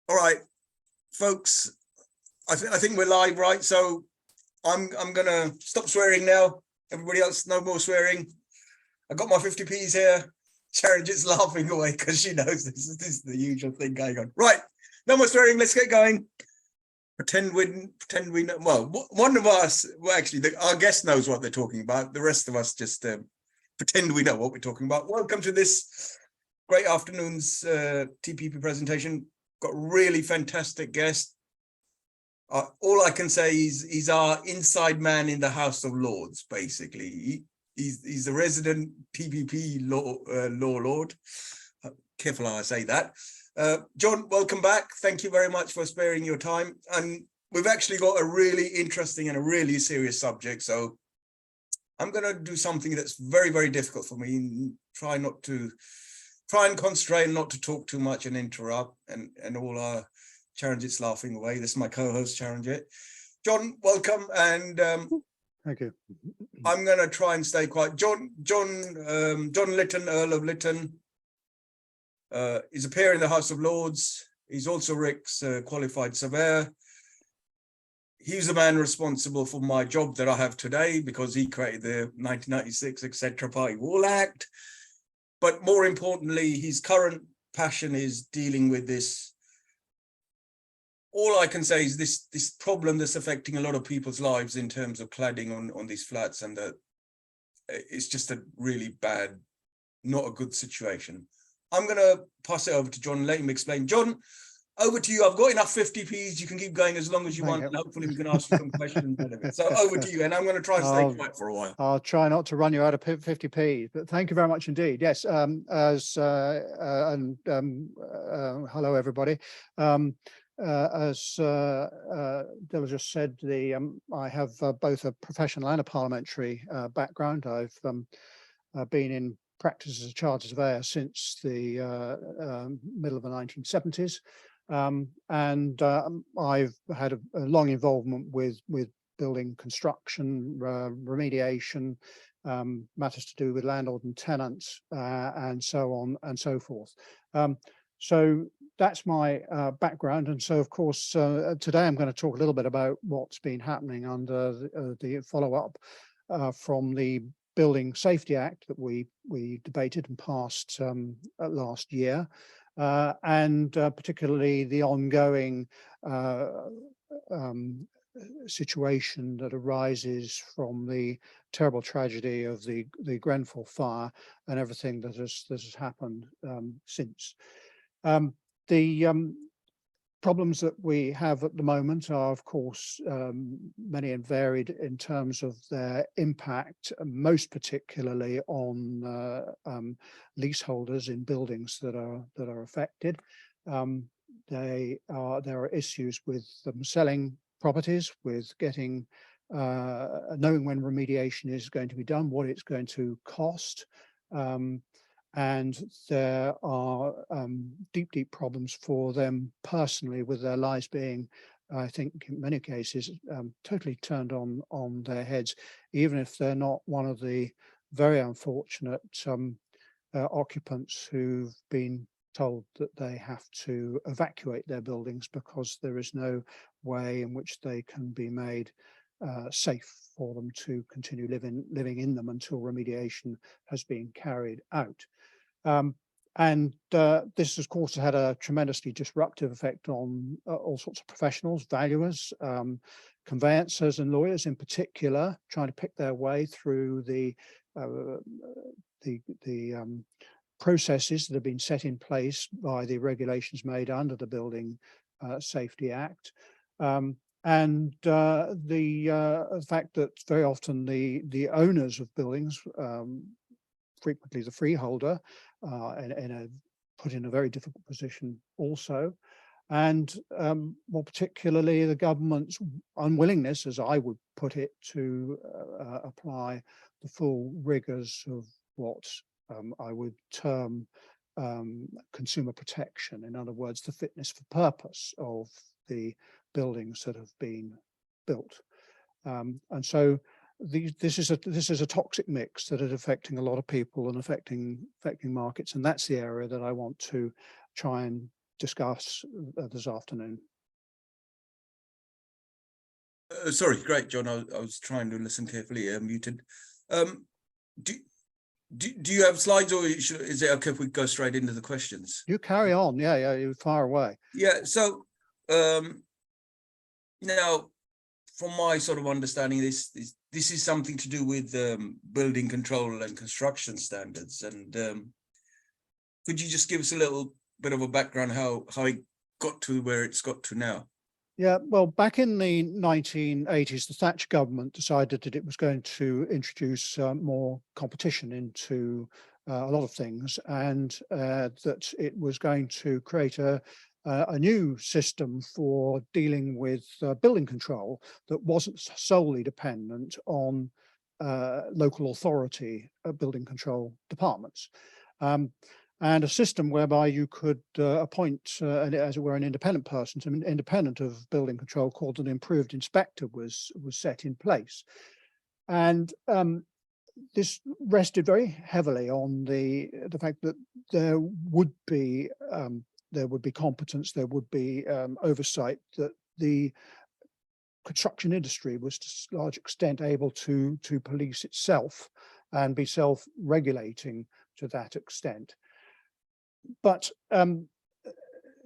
All right, folks, I think we're live, right? So I'm gonna stop swearing now. Everybody else, no more swearing. I got my 50p's here. Sharon just laughing away because she knows this is the usual thing going on. Right, no more swearing. Let's get going. Pretend we know. Well, one of us, well, actually, our guest knows what they're talking about. The rest of us just pretend we know what we're talking about. Welcome to this great afternoon's TPP presentation. Got a really fantastic guest. All I can say is he's our inside man in the House of Lords, basically. He's a resident TPP law lord. Careful how I say that. John, welcome back. Thank you very much for sparing your time. And we've actually got a really interesting and a really serious subject. So I'm going to do something that's very, very difficult for me. Try and concentrate, not to talk too much and interrupt. And all our Charanjit's laughing away. This is my co-host, Charanjit. John, welcome. And thank you. I'm going to try and stay quiet. John Lytton, Earl of Lytton. He's a peer in the House of Lords. He's also FRICS qualified surveyor. He's the man responsible for my job that I have today because he created the 1996 etc. Party Wall Act. But more importantly, his current passion is dealing with this. All I can say is this problem that's affecting a lot of people's lives in terms of cladding on these flats, and that it's just a really bad, not a good situation. I'm going to pass it over to John and let him explain. John, over to you. I've got enough 50p's. You can keep going as long as you want. And hopefully we can ask you some questions. So over to you. And I'm going to try and stay quiet for a while. I'll try not to run you out of 50p's, but thank you very much indeed. Yes, hello, everybody. As Dilla just said, I have both a professional and a parliamentary background. I've been in practice as a chartered surveyor since the middle of the 1970s, and I've had a long involvement with building construction, remediation, matters to do with landlord and tenants, and so on and so forth. So that's my background, and so of course today I'm going to talk a little bit about what's been happening under the follow-up from the Building Safety Act that we debated and passed last year, and particularly the ongoing situation that arises from the terrible tragedy of the Grenfell Fire and everything that has happened since. The problems that we have at the moment are, of course, many and varied in terms of their impact, most particularly on leaseholders in buildings that are affected. There are issues with them selling properties, with getting knowing when remediation is going to be done, what it's going to cost. And there are deep problems for them personally, with their lives being, I think, in many cases, totally turned on their heads, even if they're not one of the very unfortunate occupants who've been told that they have to evacuate their buildings because there is no way in which they can be made safe for them to continue living in them until remediation has been carried out. This, of course, had a tremendously disruptive effect on all sorts of professionals, valuers, conveyancers and lawyers in particular, trying to pick their way through the processes that have been set in place by the regulations made under the Building Safety Act. And the fact that very often the owners of buildings, frequently the freeholder, put in a very difficult position also, and more particularly the government's unwillingness, as I would put it, to apply the full rigours of what I would term consumer protection. In other words, the fitness for purpose of the buildings that have been built. And so this is a toxic mix that is affecting a lot of people and affecting markets, and that's the area that I want to try and discuss this afternoon. Sorry, great, John. I was trying to listen carefully. Muted. Do you have slides, or is it okay if we go straight into the questions? You carry on. Yeah, you fire away. Yeah. So now, from my sort of understanding, this is something to do with building control and construction standards. And could you just give us a little bit of a background how it got to where it's got to now? Yeah, well, back in the 1980s, the Thatcher government decided that it was going to introduce more competition into a lot of things, and that it was going to create a new system for dealing with building control that wasn't solely dependent on local authority building control departments. And a system whereby you could appoint, as it were, an independent person, so independent of building control, called an improved inspector, was set in place. And this rested very heavily on the fact that there would be competence, there would be oversight, that the construction industry was to a large extent able to police itself and be self-regulating to that extent. But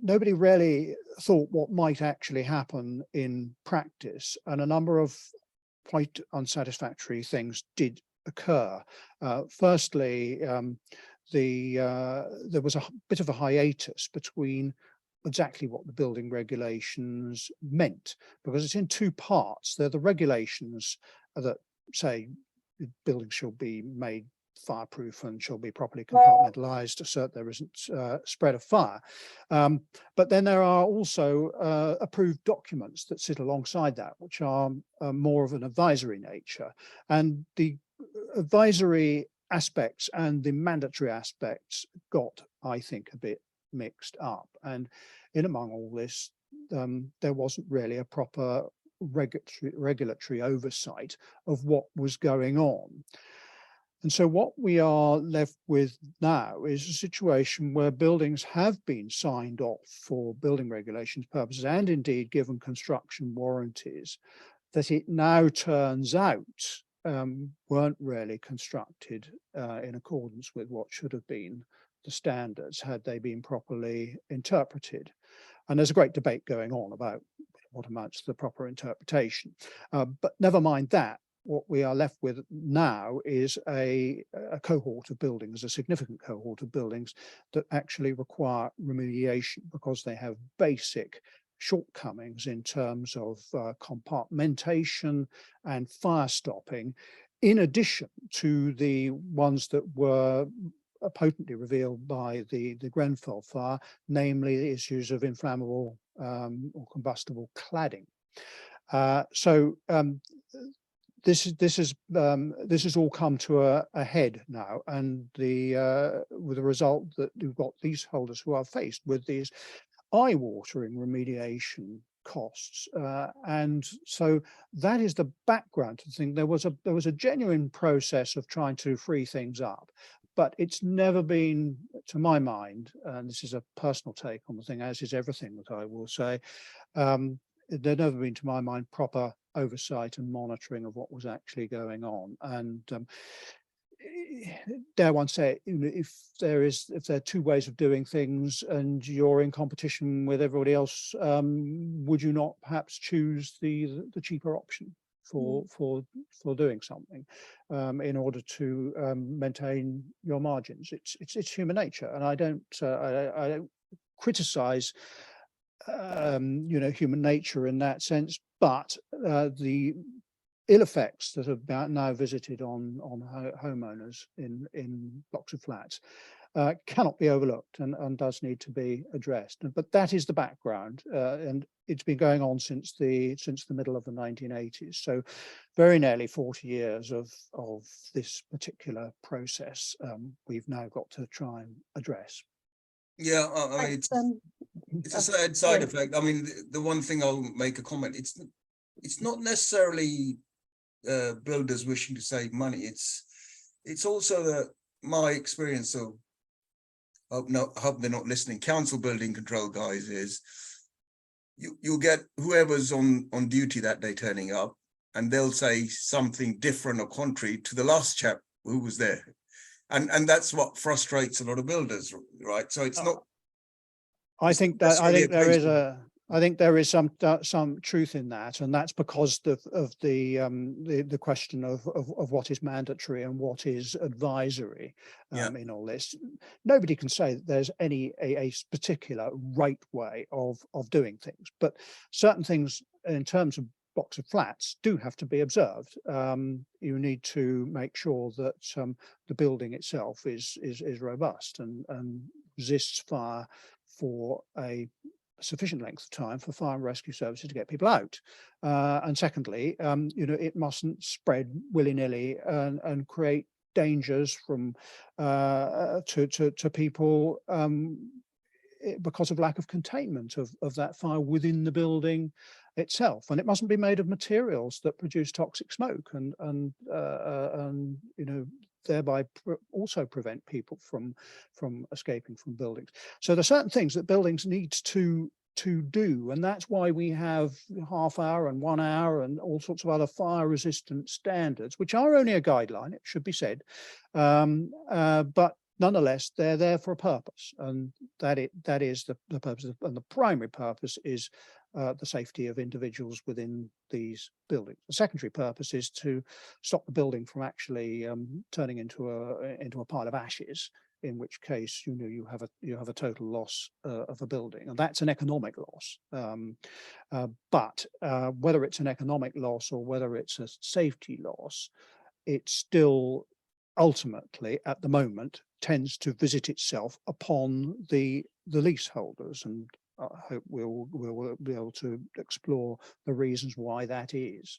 nobody really thought what might actually happen in practice, and a number of quite unsatisfactory things did occur. Firstly, there was a bit of a hiatus between exactly what the building regulations meant, because it's in two parts. They're the regulations that say buildings shall be made fireproof and shall be properly compartmentalized so that there isn't spread of fire. But then there are also approved documents that sit alongside that, which are more of an advisory nature. And the advisory aspects and the mandatory aspects got, I think, a bit mixed up. And in among all this, there wasn't really a proper regulatory oversight of what was going on. And so what we are left with now is a situation where buildings have been signed off for building regulations purposes, and indeed given construction warranties, that it now turns out weren't really constructed in accordance with what should have been the standards had they been properly interpreted. And there's a great debate going on about what amounts to the proper interpretation. But never mind that. What we are left with now is a cohort of buildings, a significant cohort of buildings that actually require remediation because they have basic shortcomings in terms of compartmentation and fire stopping, in addition to the ones that were potently revealed by the Grenfell Fire, namely the issues of inflammable or combustible cladding. This has all come to a head now, and with the result that you've got leaseholders who are faced with these eye-watering remediation costs, and so that is the background to the thing. There was a genuine process of trying to free things up, but it's never been, to my mind, and this is a personal take on the thing, as is everything that I will say, there's never been, to my mind, proper oversight and monitoring of what was actually going on. And dare one say, if there are two ways of doing things and you're in competition with everybody else, would you not perhaps choose the cheaper option for doing something in order to maintain your margins? It's human nature, and I don't criticize human nature in that sense, but the ill effects that have now visited on homeowners in blocks of flats cannot be overlooked and does need to be addressed. But that is the background, and it's been going on since the middle of the 1980s. So very nearly 40 years of this particular process we've now got to try and address. Yeah, I mean, it's a sad side effect. I mean, the one thing I'll make a comment, it's not necessarily builders wishing to save money. It's also that my experience of, I hope they're not listening, council building control guys, is you'll get whoever's on duty that day turning up, and they'll say something different or contrary to the last chap who was there. And that's what frustrates a lot of builders, right? So it's not. I think there is some truth in that, and that's because of the question of what is mandatory and what is advisory in all this. Nobody can say that there's a particular right way of doing things, but certain things in terms of blocks of flats do have to be observed. You need to make sure that the building itself is robust and resists fire for a sufficient length of time for fire and rescue services to get people out. And secondly, it mustn't spread willy-nilly and create dangers from to people because of lack of containment of that fire within the building itself. And it mustn't be made of materials that produce toxic smoke and thereby also prevent people from escaping from buildings. So there are certain things that buildings need to do, and that's why we have half hour and 1 hour and all sorts of other fire resistant standards, which are only a guideline, it should be said, but nonetheless they're there for a purpose, and that is the purpose, and the primary purpose is the safety of individuals within these buildings. The secondary purpose is to stop the building from actually turning into a pile of ashes, in which case you have a total loss of a building, and that's an economic loss. But whether it's an economic loss or whether it's a safety loss, it still ultimately at the moment tends to visit itself upon the leaseholders, and I hope we'll be able to explore the reasons why that is.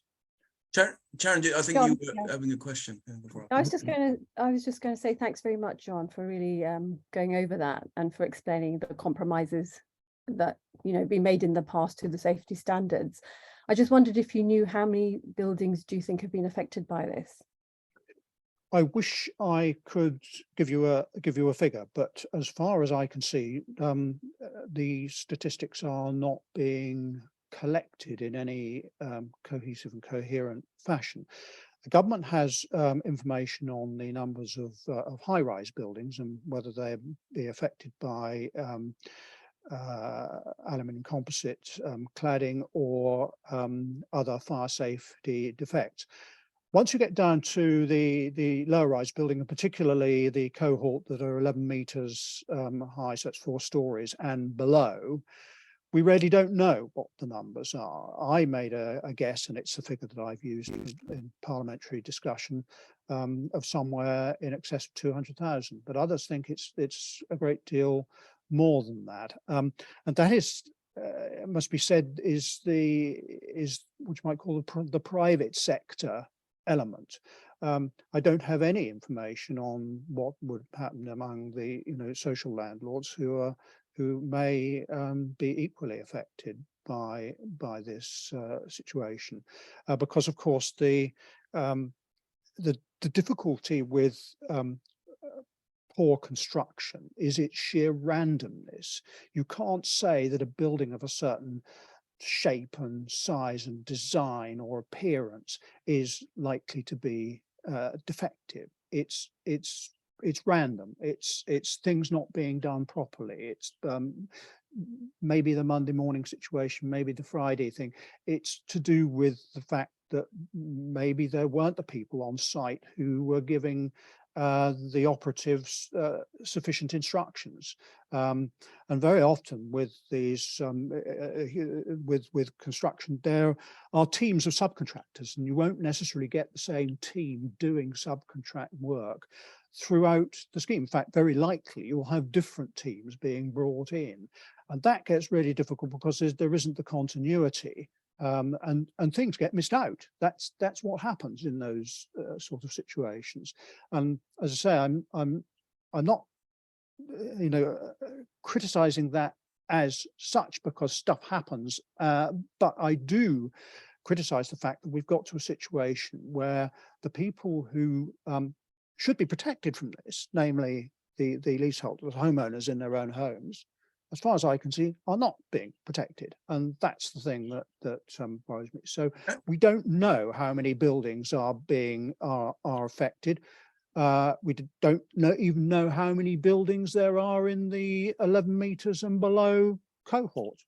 Sharon, I think John, you were having a question before. I was just going to say thanks very much, John, for really going over that and for explaining the compromises that been made in the past to the safety standards. I just wondered if you knew how many buildings do you think have been affected by this? I wish I could give you a figure, but as far as I can see, the statistics are not being collected in any cohesive and coherent fashion. The government has information on the numbers of high-rise buildings and whether they be affected by aluminium composite cladding or other fire safety defects. Once you get down to the lower-rise building, and particularly the cohort that are 11 meters high, so it's 4 stories and below, we really don't know what the numbers are. I made a guess, and it's a figure that I've used in parliamentary discussion, of somewhere in excess of 200,000. But others think it's a great deal more than that, and that is. It must be said is what you might call the private sector element. I don't have any information on what would happen among the social landlords who may be equally affected by this situation, because of course the difficulty with poor construction is its sheer randomness. You can't say that a building of a certain shape and size and design or appearance is likely to be defective. It's random. It's things not being done properly. It's maybe the Monday morning situation, maybe the Friday thing. It's to do with the fact that maybe there weren't the people on site who were giving the operatives sufficient instructions, and very often with these with construction there are teams of subcontractors, and you won't necessarily get the same team doing subcontract work throughout the scheme. In fact, very likely you'll have different teams being brought in, and that gets really difficult because there isn't the continuity. And things get missed out. That's what happens in those sort of situations. And as I say, I'm not criticizing that as such, because stuff happens. But I do criticise the fact that we've got to a situation where the people who should be protected from this, namely the leaseholders, homeowners in their own homes, as far as I can see, are not being protected, and that's the thing that worries me. So we don't know how many buildings are affected. We don't even know how many buildings there are in the 11 metres and below cohort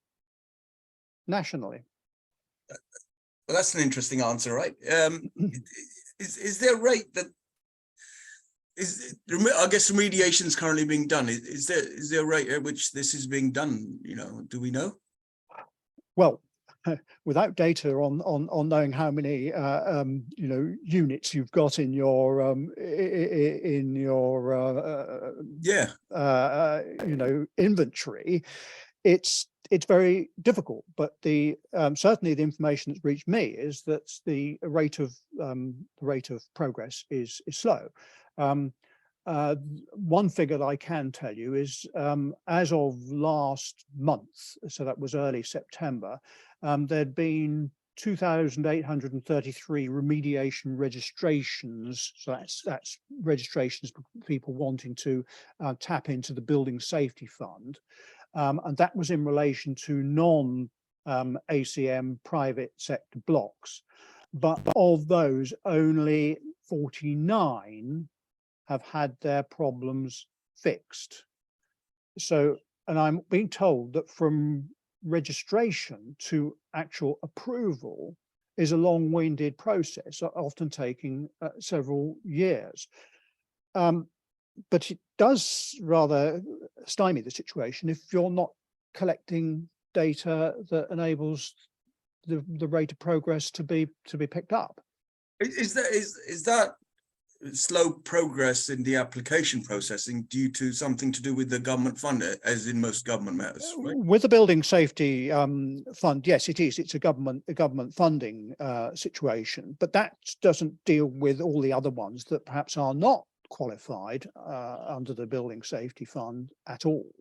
nationally. Well, that's an interesting answer, right? Is there a rate that I guess remediation is currently being done? Is there a rate at which this is being done? You know, do we know? Well, without data on knowing how many units you've got in your inventory, it's very difficult. But certainly the information that's reached me is that the rate of progress is slow. One figure that I can tell you is as of last month, so that was early September, there'd been 2,833 remediation registrations. So that's registrations for people wanting to tap into the Building Safety Fund. And that was in relation to non-ACM private sector blocks. But of those, only 49 have had their problems fixed. So, and I'm being told that from registration to actual approval is a long-winded process, often taking several years. But it does rather stymie the situation if you're not collecting data that enables the rate of progress to be picked up. Is that slow progress in the application processing due to something to do with the government fund, as in most government matters, right? With the Building Safety Fund, yes, it is. It's a government funding situation, but that doesn't deal with all the other ones that perhaps are not qualified under the Building Safety Fund at all,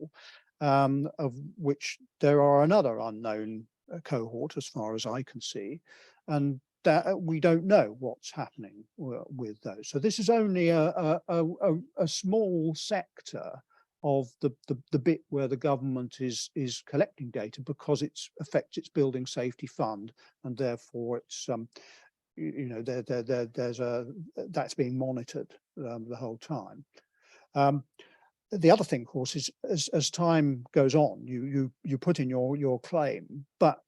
of which there are another unknown cohort as far as I can see, and that we don't know what's happening with those. So this is only a small sector of the bit where the government is collecting data, because it affects its Building Safety Fund, and therefore it's that's being monitored the whole time. The other thing, of course, is as time goes on, you put in your claim, but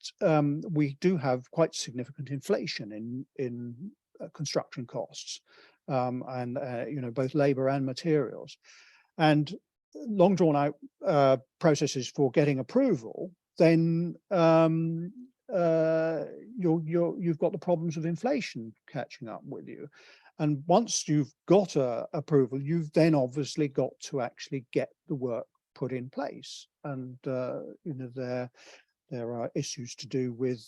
we do have quite significant inflation in construction costs, and both labour and materials, and long drawn out processes for getting approval. Then you've got the problems of inflation catching up with you. And once you've got approval, you've then obviously got to actually get the work put in place. And there are issues to do with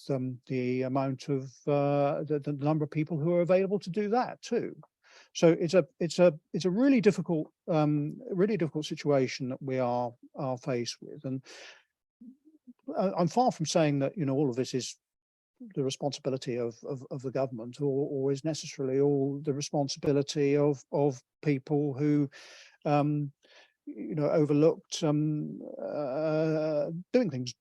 the amount of the number of people who are available to do that too. So it's a really difficult situation that we are faced with. And I'm far from saying that all of this is the responsibility of the government, or is necessarily all the responsibility of people who overlooked doing things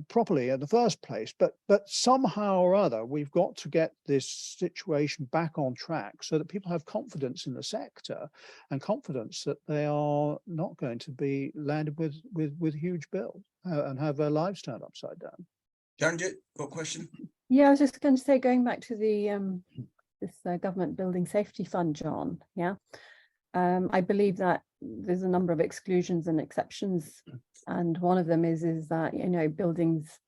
properly in the first place. But somehow or other we've got to get this situation back on track so that people have confidence in the sector, and confidence that they are not going to be landed with huge bills and have their lives turned upside down. Janet, got a question? Yeah, I was just going to say, going back to the this government Building Safety Fund, John. Yeah, I believe that there's a number of exclusions and exceptions, and one of them is that buildings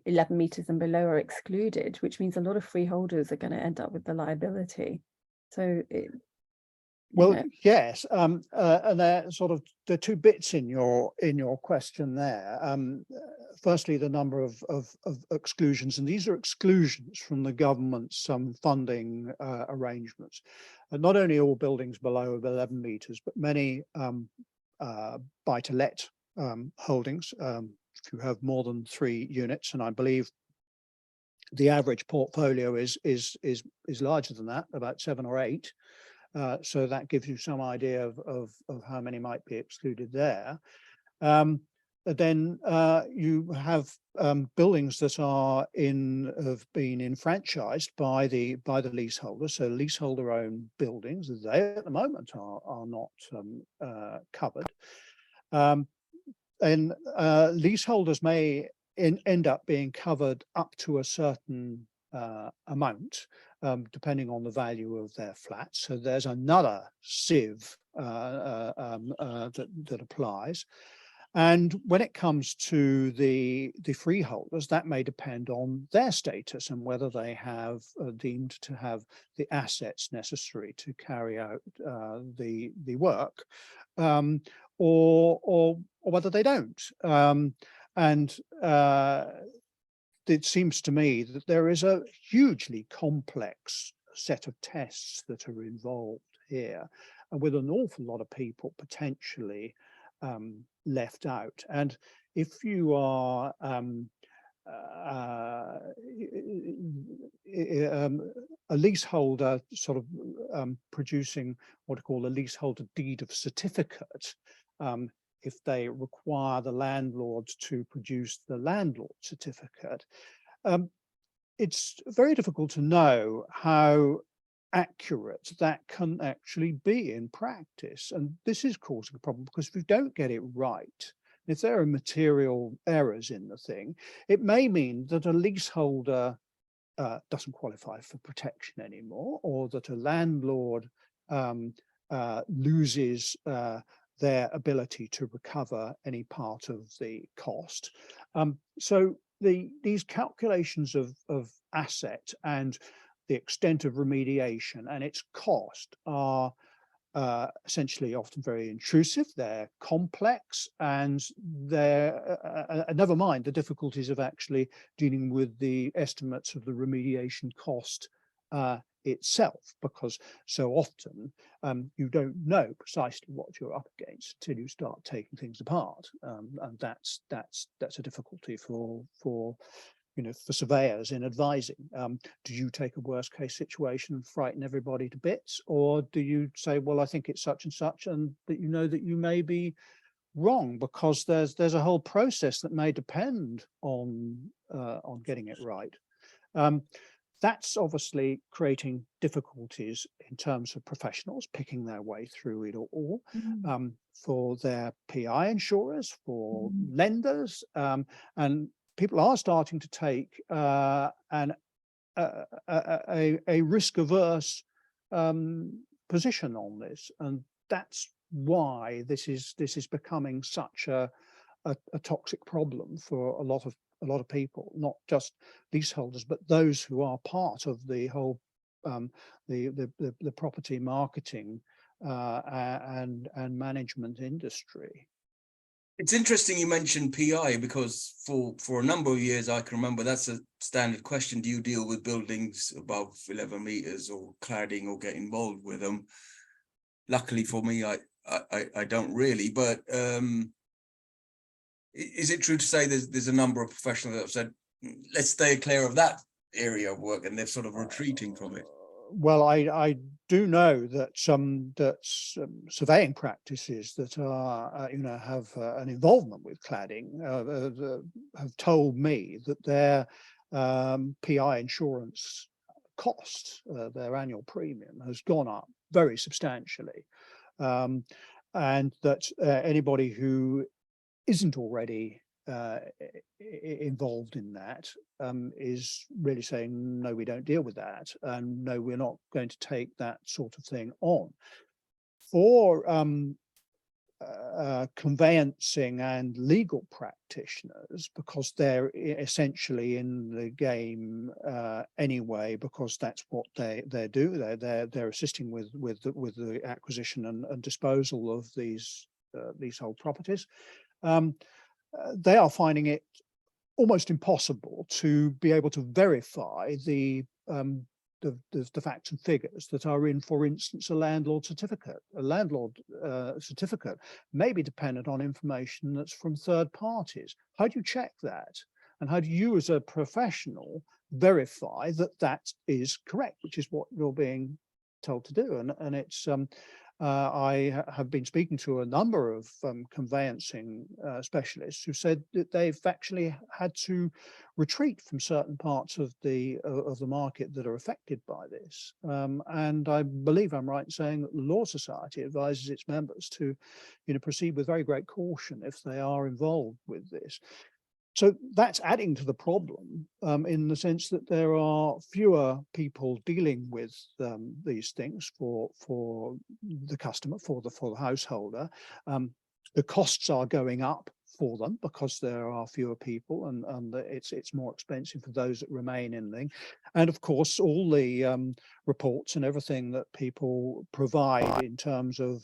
11 metres and below are excluded, which means a lot of freeholders are going to end up with the liability. So yes, and there sort of the two bits in your question there. Firstly, the number of exclusions, and these are exclusions from the government's funding arrangements. And not only all buildings below 11 metres, but many buy-to-let holdings. If you have more than 3 units, and I believe The average portfolio is larger than that, about 7 or 8. So that gives you some idea of how many might be excluded there. Then you have buildings that have been enfranchised by the leaseholder. So leaseholder-owned buildings, they at the moment are not covered. And leaseholders may end up being covered up to a certain amount, depending on the value of their flat. So there's another sieve that applies. And when it comes to the freeholders, that may depend on their status and whether they have deemed to have the assets necessary to carry out the work, or whether they don't. And it seems to me that there is a hugely complex set of tests that are involved here, and with an awful lot of people potentially left out. And if you are a leaseholder sort of producing what are called a leaseholder deed of certificate, if they require the landlord to produce the landlord certificate, it's very difficult to know how accurate that can actually be in practice. And this is causing a problem because if you don't get it right, if there are material errors in the thing, it may mean that a leaseholder doesn't qualify for protection anymore, or that a landlord loses their ability to recover any part of the cost. So these calculations of asset and the extent of remediation and its cost are essentially often very intrusive, they're complex, and they're never mind the difficulties of actually dealing with the estimates of the remediation cost itself, because so often you don't know precisely what you're up against until you start taking things apart, and that's a difficulty for surveyors in advising. Do you take a worst case situation and frighten everybody to bits, or do you say, well, I think it's such and such, and that you know that you may be wrong, because there's a whole process that may depend on getting it right. That's obviously creating difficulties in terms of professionals picking their way through it all, for their PI insurers, for lenders, and people are starting to take a risk-averse position on this, and that's why this is becoming such a toxic problem for a lot of people, not just leaseholders, but those who are part of the whole the property marketing and management industry. It's interesting you mentioned PI, because for a number of years I can remember that's a standard question. Do you deal with buildings above 11 meters or cladding or get involved with them? Luckily for me, I don't really, but is it true to say there's a number of professionals that have said, let's stay clear of that area of work, and they're sort of retreating from it? Well, I do know that some surveying practices that are have an involvement with cladding have told me that their PI insurance cost, their annual premium, has gone up very substantially, and that anybody who isn't already involved in that is really saying, no, we don't deal with that, and no, we're not going to take that sort of thing on. For conveyancing and legal practitioners, because they're essentially in the game anyway, because that's what they do. They're assisting with the acquisition and disposal of these leasehold properties. They are finding it almost impossible to be able to verify the facts and figures that are in, for instance, a landlord certificate. A landlord certificate may be dependent on information that's from third parties. How do you check that? And how do you, as a professional, verify that that is correct, which is what you're being told to do. And it's I have been speaking to a number of conveyancing specialists who said that they've actually had to retreat from certain parts of the market that are affected by this. And I believe I'm right in saying that the Law Society advises its members to, proceed with very great caution if they are involved with this. So that's adding to the problem in the sense that there are fewer people dealing with these things for the customer, for the householder. The costs are going up for them because there are fewer people, and it's more expensive for those that remain in them. And of course, all the reports and everything that people provide in terms of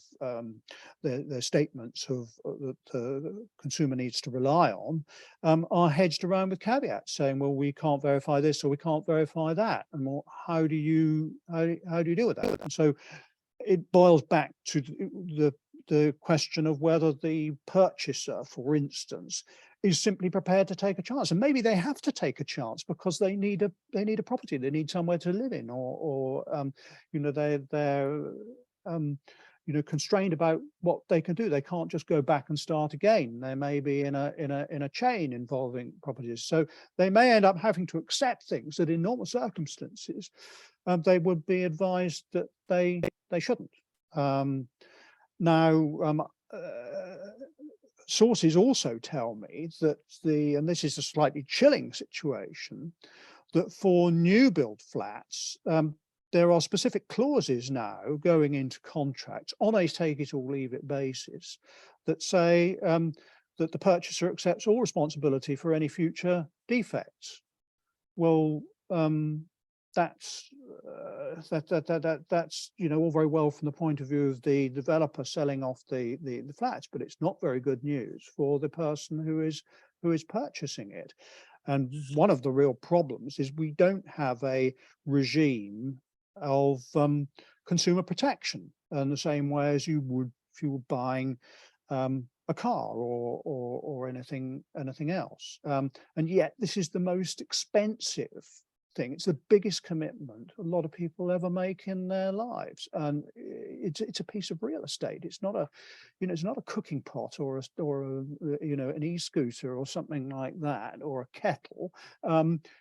their statements of that the consumer needs to rely on are hedged around with caveats, saying, well, we can't verify this or we can't verify that. And well, how do you deal with that? And so it boils back to the question of whether the purchaser, for instance, is simply prepared to take a chance. And maybe they have to take a chance because they need a property, they need somewhere to live in, or they're constrained about what they can do. They can't just go back and start again. They may be in a chain involving properties. So they may end up having to accept things that in normal circumstances they would be advised that they shouldn't. Sources also tell me that and this is a slightly chilling situation, that for new build flats, there are specific clauses now going into contracts on a take it or leave it basis that say that the purchaser accepts all responsibility for any future defects. Well, that's all very well from the point of view of the developer selling off the flats, but it's not very good news for the person who is purchasing it. And one of the real problems is we don't have a regime of consumer protection in the same way as you would if you were buying a car or anything else. And yet this is the most expensive thing. It's the biggest commitment a lot of people ever make in their lives, and it's a piece of real estate. It's not a it's not a cooking pot or an e-scooter or something like that, or a kettle.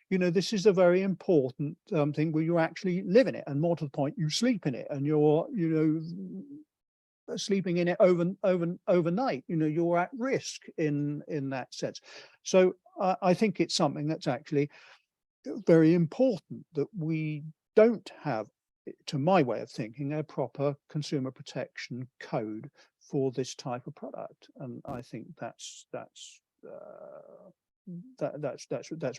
This is a very important thing where you actually live in it, and more to the point, you sleep in it, and you're sleeping in it overnight. You're at risk in that sense. So I think it's something that's actually very important that we don't have, to my way of thinking, a proper consumer protection code for this type of product. And I think that's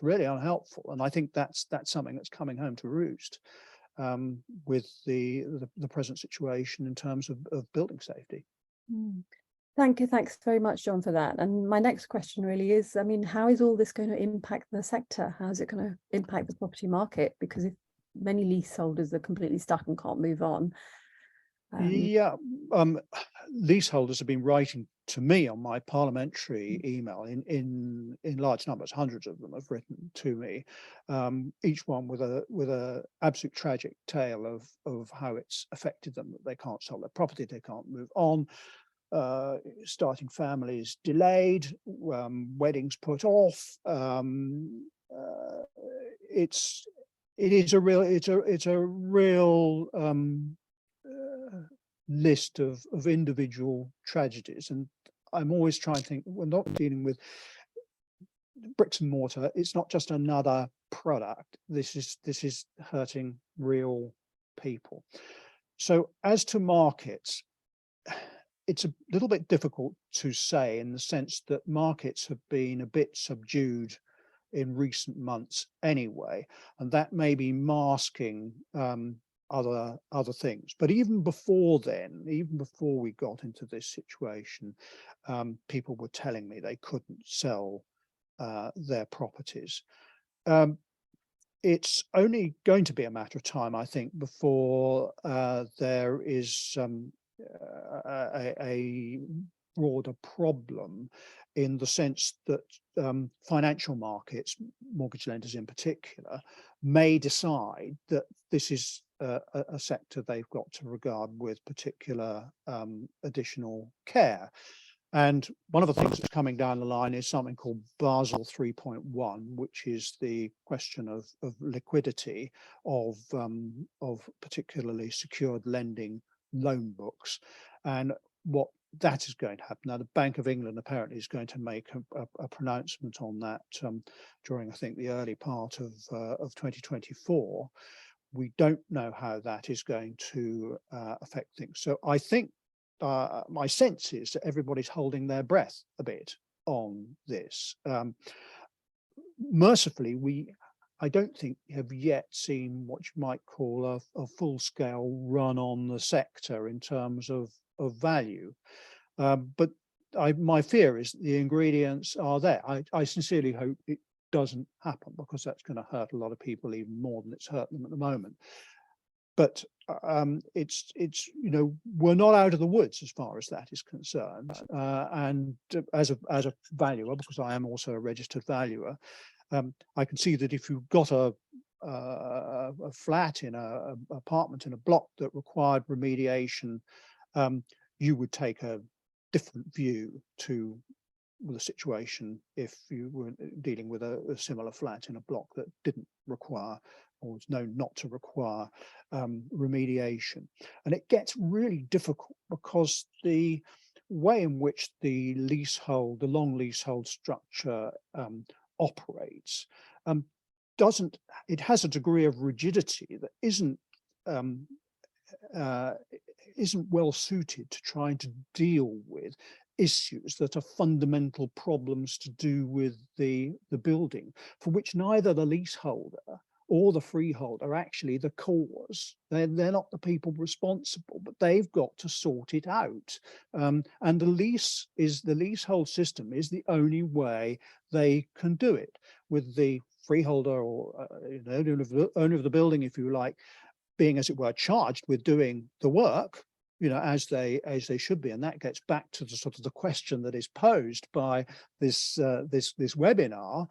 really unhelpful. And I think that's something that's coming home to roost with the present situation in terms of building safety. Thank you. Thanks very much, John, for that. And my next question really is, how is all this going to impact the sector? How is it going to impact the property market? Because if many leaseholders are completely stuck and can't move on. Leaseholders have been writing to me on my parliamentary email in large numbers. Hundreds of them have written to me, each one with a absolute tragic tale of how it's affected them, that they can't sell their property, they can't move on. Starting families delayed, weddings put off. It's a real list of individual tragedies, and I'm always trying to think, we're not dealing with bricks and mortar. It's not just another product. This is hurting real people. So as to markets, it's a little bit difficult to say, in the sense that markets have been a bit subdued in recent months anyway, and that may be masking other things. But even before then, even before we got into this situation, people were telling me they couldn't sell their properties. It's only going to be a matter of time, I think, before there is a broader problem in the sense that financial markets, mortgage lenders in particular, may decide that this is a sector they've got to regard with particular additional care. And one of the things that's coming down the line is something called Basel 3.1, which is the question of liquidity of particularly secured lending loan books, and what that is going to happen. Now, the Bank of England apparently is going to make a pronouncement on that during, I think, the early part of 2024. We don't know how that is going to affect things. So I think my sense is that everybody's holding their breath a bit on this. Mercifully, I don't think we have yet seen what you might call a full-scale run on the sector in terms of value. But my fear is the ingredients are there. I sincerely hope it doesn't happen, because that's going to hurt a lot of people even more than it's hurt them at the moment. But it's we're not out of the woods as far as that is concerned. And as a valuer, because I am also a registered valuer, I can see that if you've got a flat in a apartment in a block that required remediation, you would take a different view to the situation if you were dealing with a similar flat in a block that didn't require, or was known not to require, remediation. And it gets really difficult because the way in which the leasehold, the long leasehold structure operates, it has a degree of rigidity that isn't well suited to trying to deal with issues that are fundamental problems to do with the building, for which neither the leaseholder or the freeholder are actually the cause. They're not the people responsible, but they've got to sort it out. And the leasehold system is the only way they can do it, with the freeholder or owner of the building, if you like, being, as it were, charged with doing the work, as they should be. And that gets back to the sort of the question that is posed by this webinar,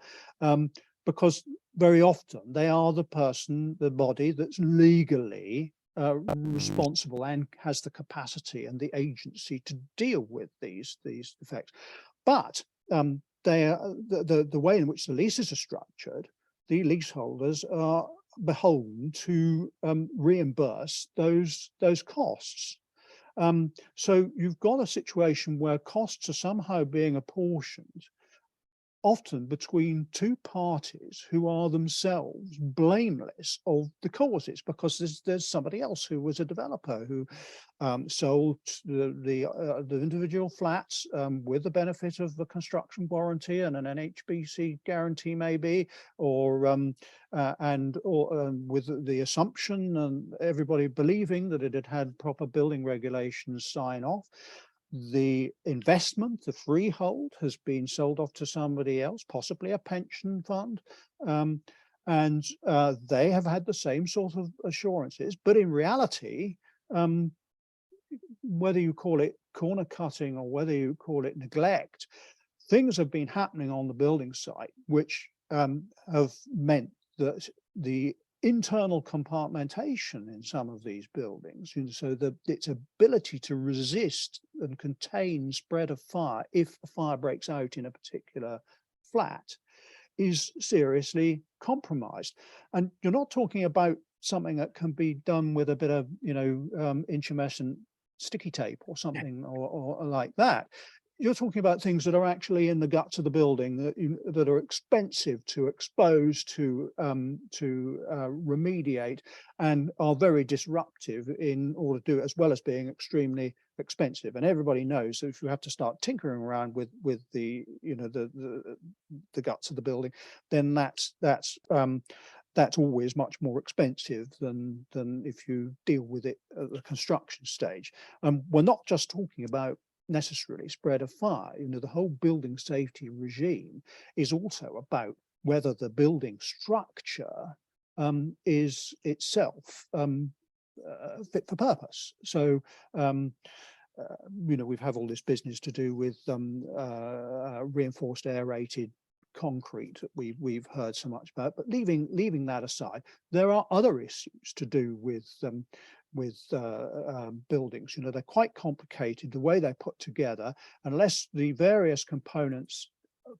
because very often they are the body that's legally responsible and has the capacity and the agency to deal with these effects. But the way in which the leases are structured, the leaseholders are beholden to reimburse those costs. So you've got a situation where costs are somehow being apportioned, often between two parties who are themselves blameless of the causes, because there's somebody else who was a developer who sold the individual flats with the benefit of the construction warranty and an NHBC guarantee, maybe, or with the assumption and everybody believing that it had had proper building regulations sign off. The investment, the freehold, has been sold off to somebody else, possibly a pension fund, and they have had the same sort of assurances. But in reality, whether you call it corner cutting or whether you call it neglect, things have been happening on the building site which have meant that the internal compartmentation in some of these buildings, so its ability to resist and contain spread of fire if a fire breaks out in a particular flat, is seriously compromised. And you're not talking about something that can be done with a bit of intumescent sticky tape or something or like that. You're talking about things that are actually in the guts of the building, that are expensive to expose, to remediate, and are very disruptive in order to do it, as well as being extremely expensive. And everybody knows that if you have to start tinkering around with the guts of the building, then that's always much more expensive than if you deal with it at the construction stage. We're not just talking about necessarily spread of fire. The whole building safety regime is also about whether the building structure is itself fit for purpose. So we've had all this business to do with reinforced aerated concrete that we've heard so much about, but leaving that aside, there are other issues to do with buildings. They're quite complicated the way they're put together. Unless the various components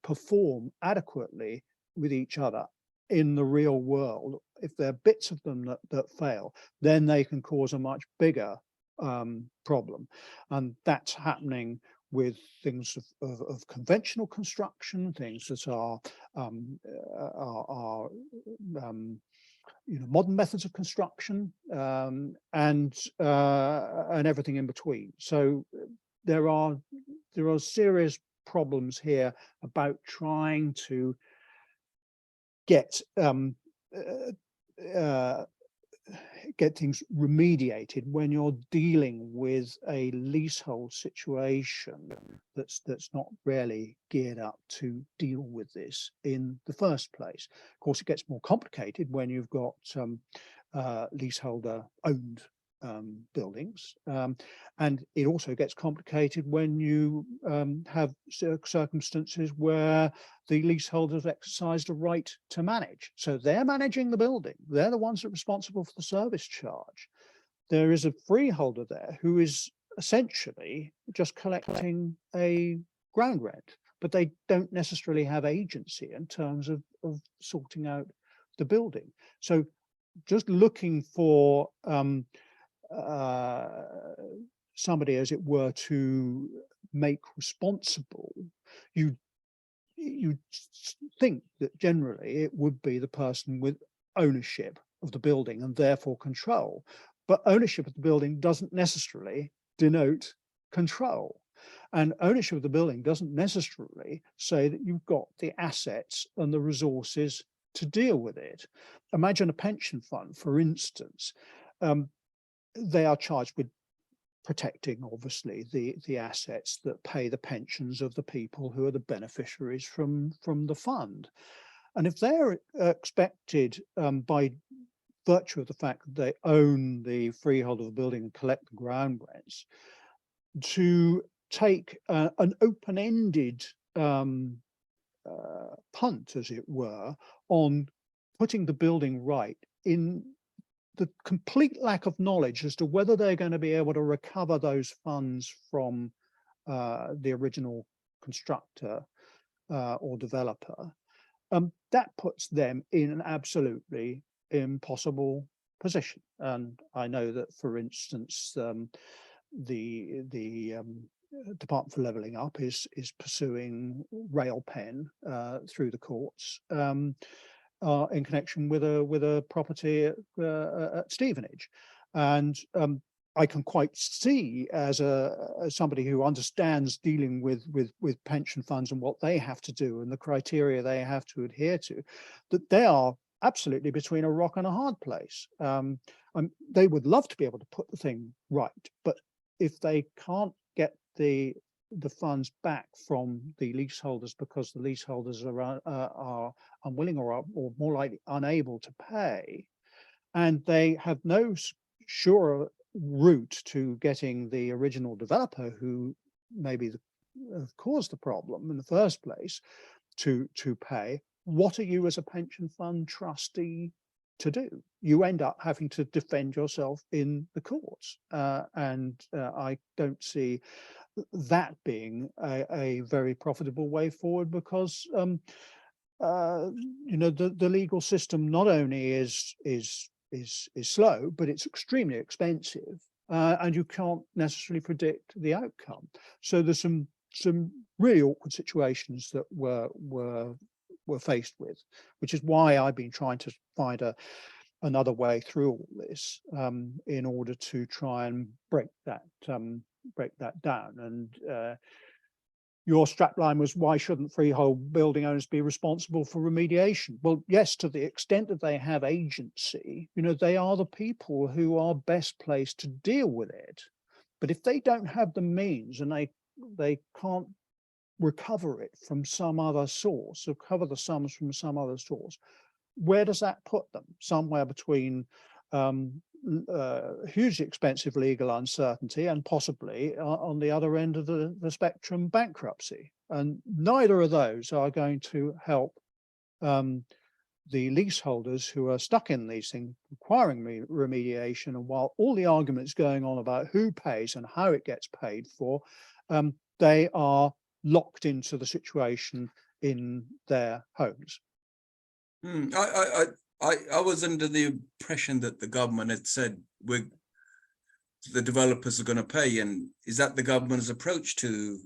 perform adequately with each other in the real world, if there are bits of them that fail, then they can cause a much bigger problem. And that's happening with things of conventional construction, things that are modern methods of construction, and everything in between. So there are serious problems here about trying to get things remediated when you're dealing with a leasehold situation that's not really geared up to deal with this in the first place. Of course, it gets more complicated when you've got leaseholder owned buildings, and it also gets complicated when you have circumstances where the leaseholders have exercised a right to manage. So they're managing the building, they're the ones that are responsible for the service charge. There is a freeholder there who is essentially just collecting a ground rent, but they don't necessarily have agency in terms of sorting out the building. So just looking for somebody, as it were, to make responsible, you think that generally it would be the person with ownership of the building and therefore control. But ownership of the building doesn't necessarily denote control. And ownership of the building doesn't necessarily say that you've got the assets and the resources to deal with it. Imagine a pension fund, for instance. They are charged with protecting, obviously, the assets that pay the pensions of the people who are the beneficiaries from the fund. And if they're expected, by virtue of the fact that they own the freehold of the building and collect the ground rents, to take an open-ended punt, as it were, on putting the building right, in the complete lack of knowledge as to whether they're going to be able to recover those funds from the original constructor or developer, that puts them in an absolutely impossible position. And I know that, for instance, the Department for Levelling Up is pursuing rail pen through the courts in connection with a property at Stevenage, and I can quite see, as somebody who understands dealing with pension funds and what they have to do and the criteria they have to adhere to, that they are absolutely between a rock and a hard place. They would love to be able to put the thing right, but if they can't get the funds back from the leaseholders because the leaseholders are unwilling or more likely unable to pay, and they have no sure route to getting the original developer, who maybe caused the problem in the first place, to pay, what are you as a pension fund trustee to do? You end up having to defend yourself in the courts, and I don't see that being a very profitable way forward, because the legal system not only is slow, but it's extremely expensive, and you can't necessarily predict the outcome. So there's some really awkward situations that we're faced with, which is why I've been trying to find another way through all this, in order to try and break that down. And your strapline was, why shouldn't freehold building owners be responsible for remediation? Well, yes, to the extent that they have agency, they are the people who are best placed to deal with it. But if they don't have the means, and they can't recover it from some other source, or cover the sums from some other source, where does that put them? Somewhere between hugely expensive legal uncertainty, and possibly on the other end of the spectrum, bankruptcy. And neither of those are going to help the leaseholders who are stuck in these things requiring remediation. And while all the arguments going on about who pays and how it gets paid for, they are locked into the situation in their homes. I was under the impression that the government had said the developers are going to pay, and is that the government's approach to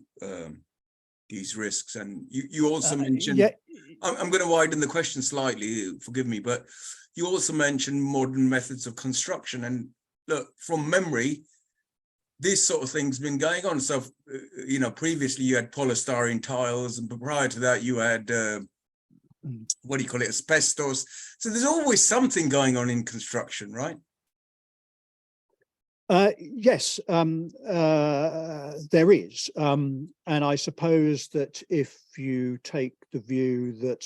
these risks? And you also mentioned, yeah. I'm going to widen the question slightly, forgive me, but you also mentioned modern methods of construction. And look, from memory, this sort of thing's been going on. So, you know, previously you had polystyrene tiles, and prior to that you had, what do you call it, asbestos. So there's always something going on in construction, right? Yes, there is. And I suppose that if you take the view that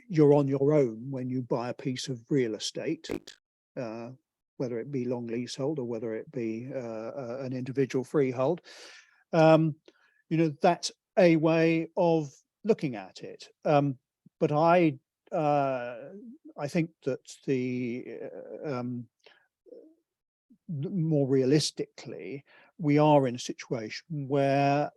you're on your own when you buy a piece of real estate, whether it be long leasehold or whether it be an individual freehold, you know, that's a way of looking at it. But I think that more realistically, we are in a situation where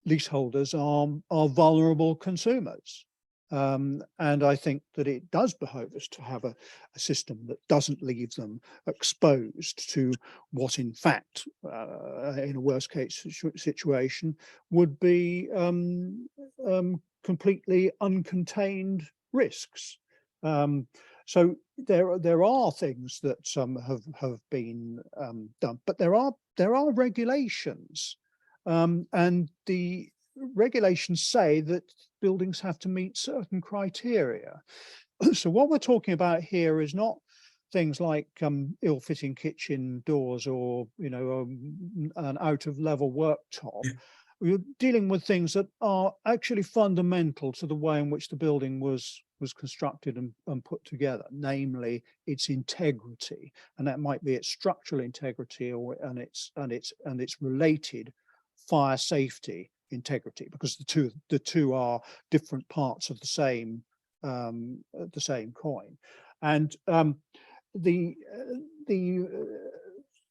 leaseholders are vulnerable consumers. And I think that it does behove us to have a system that doesn't leave them exposed to what, in fact, in a worst case situation, would be completely uncontained risks. So there are things that have been done, but there are regulations, and the regulations say that buildings have to meet certain criteria. So what we're talking about here is not things like ill-fitting kitchen doors or, you know, an out-of-level worktop. Yeah. We're dealing with things that are actually fundamental to the way in which the building was constructed and put together, namely its integrity, and that might be its structural integrity and its related fire safety integrity, because the two are different parts of the same coin. And the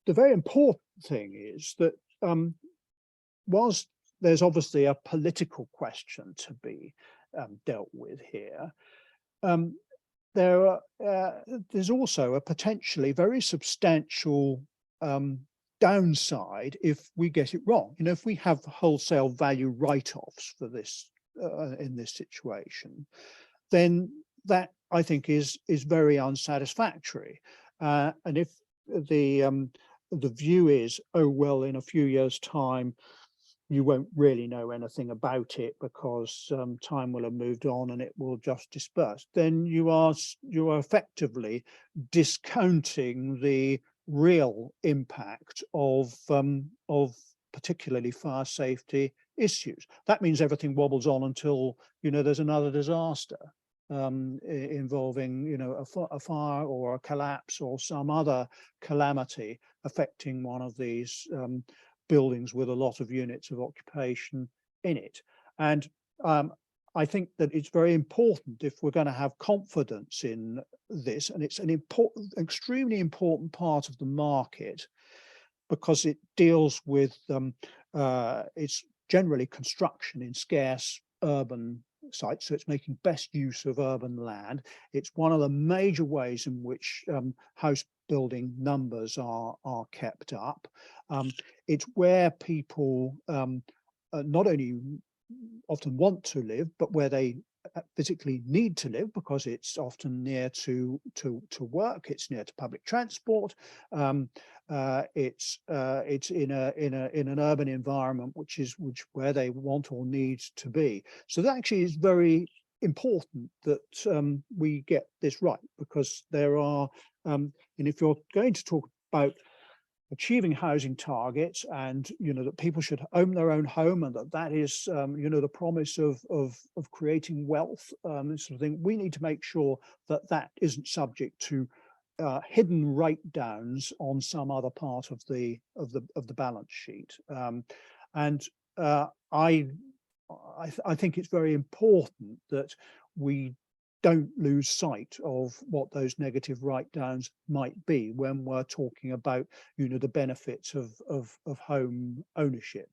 very important thing is that whilst there's obviously a political question to be dealt with here, there's also a potentially very substantial downside if we get it wrong. You know, if we have wholesale value write-offs for this in this situation, then that, I think, is very unsatisfactory. And if the view is, oh well, in a few years' time you won't really know anything about it because time will have moved on and it will just disperse, then you are effectively discounting the real impact of particularly fire safety issues. That means everything wobbles on until, you know, there's another disaster involving, you know, a fire or a collapse or some other calamity affecting one of these buildings with a lot of units of occupation in it. And I think that it's very important, if we're going to have confidence in this, and it's an extremely important part of the market, because it deals with it's generally construction in scarce urban sites, so it's making best use of urban land. It's one of the major ways in which house building numbers are kept up. It's where people not only often want to live, but where they physically need to live, because it's often near to work, it's near to public transport, it's in an urban environment which where they want or need to be. So that actually is very important that we get this right, because there are and if you're going to talk about achieving housing targets, and that people should own their own home, and that is the promise of creating wealth, this sort of thing. We need to make sure that that isn't subject to hidden write-downs on some other part of the balance sheet. I think it's very important that we don't lose sight of what those negative write-downs might be when we're talking about the benefits of home ownership.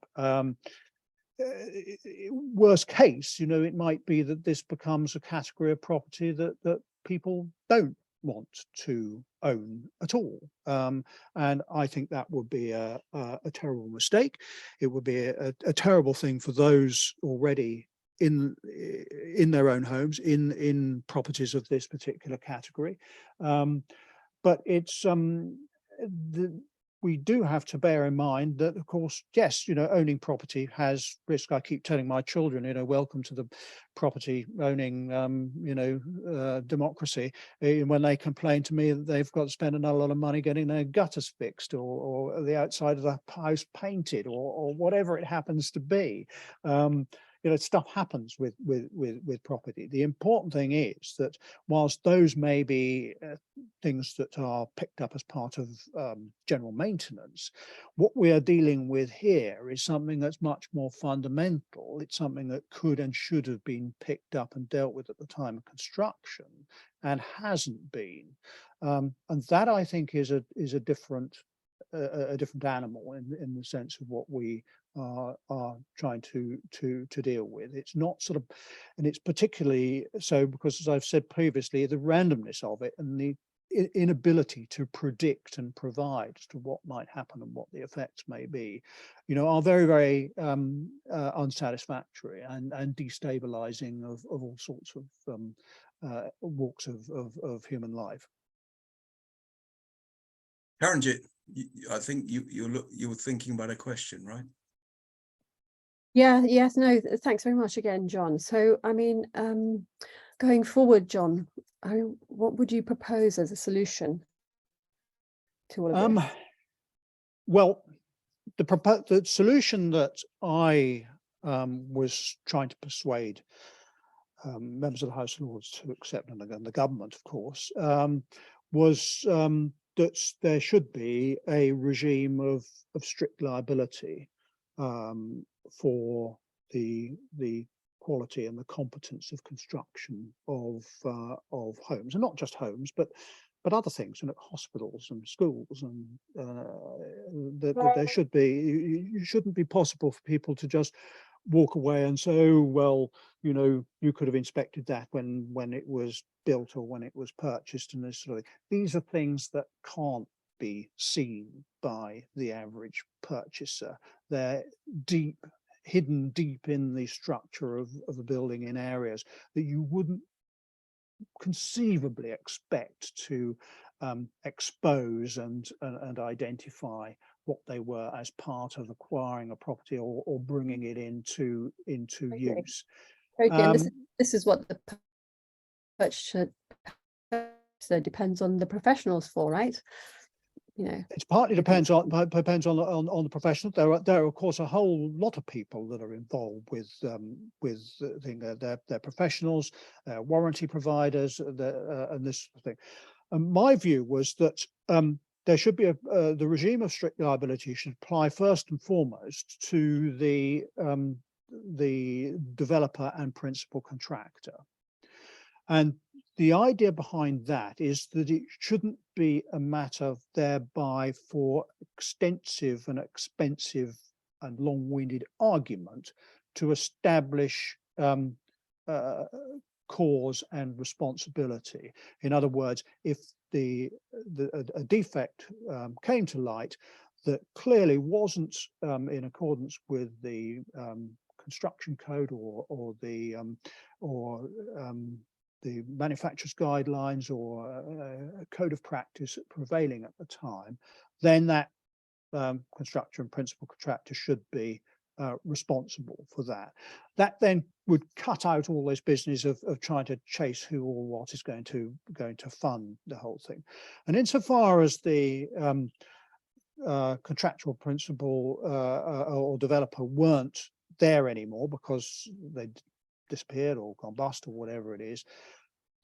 Worst case, it might be that this becomes a category of property that people don't want to own at all, and I think that would be a terrible mistake. It would be a terrible thing for those already in their own homes, in properties of this particular category. But it's we do have to bear in mind that, of course, yes, owning property has risk. I keep telling my children, welcome to the property owning, democracy. When they complain to me that they've got to spend another lot of money getting their gutters fixed, or the outside of the house painted, or whatever it happens to be. Stuff happens with property. The important thing is that whilst those may be things that are picked up as part of general maintenance, what we are dealing with here is something that's much more fundamental. It's something that could and should have been picked up and dealt with at the time of construction and hasn't been. And that, I think, is a different animal in the sense of what we are trying to deal with. It's not sort of, and it's particularly so because, as I've said previously, the randomness of it and the inability to predict and provide as to what might happen and what the effects may be, are very, very unsatisfactory and destabilizing of all sorts of walks of human life. Karen, I think you were thinking about a question, right? Yeah, yes, no, thanks very much again, John. So, I mean, going forward, John, what would you propose as a solution to all of this? Well, the solution that I was trying to persuade members of the House of Lords to accept, and again the government, of course, was that there should be a regime of strict liability for the quality and the competence of construction of homes, and not just homes, but other things, hospitals and schools, and that there should be. It shouldn't be possible for people to just walk away and say, oh, well, you could have inspected that when it was built or when it was purchased, and this sort of thing. These are things that can't be seen by the average purchaser. They're hidden deep in the structure of the building in areas that you wouldn't conceivably expect to expose and identify what they were as part of acquiring a property or bringing it into use. Okay, and this is what the purchaser depends on the professionals for, right? It partly depends on the professional. There are of course a whole lot of people that are involved with they're professionals, warranty providers, and this sort of thing. And my view was that there should be the regime of strict liability should apply first and foremost to the developer and principal contractor. And the idea behind that is that it shouldn't be a matter thereby for extensive and expensive and long-winded argument to establish cause and responsibility. In other words, if a defect came to light that clearly wasn't in accordance with the construction code or the manufacturer's guidelines or a code of practice prevailing at the time, then that constructor and principal contractor should be responsible for that. That then would cut out all this business of trying to chase who or what is going to fund the whole thing. And insofar as the contractual principal or developer weren't there anymore because they disappeared or gone bust or whatever it is,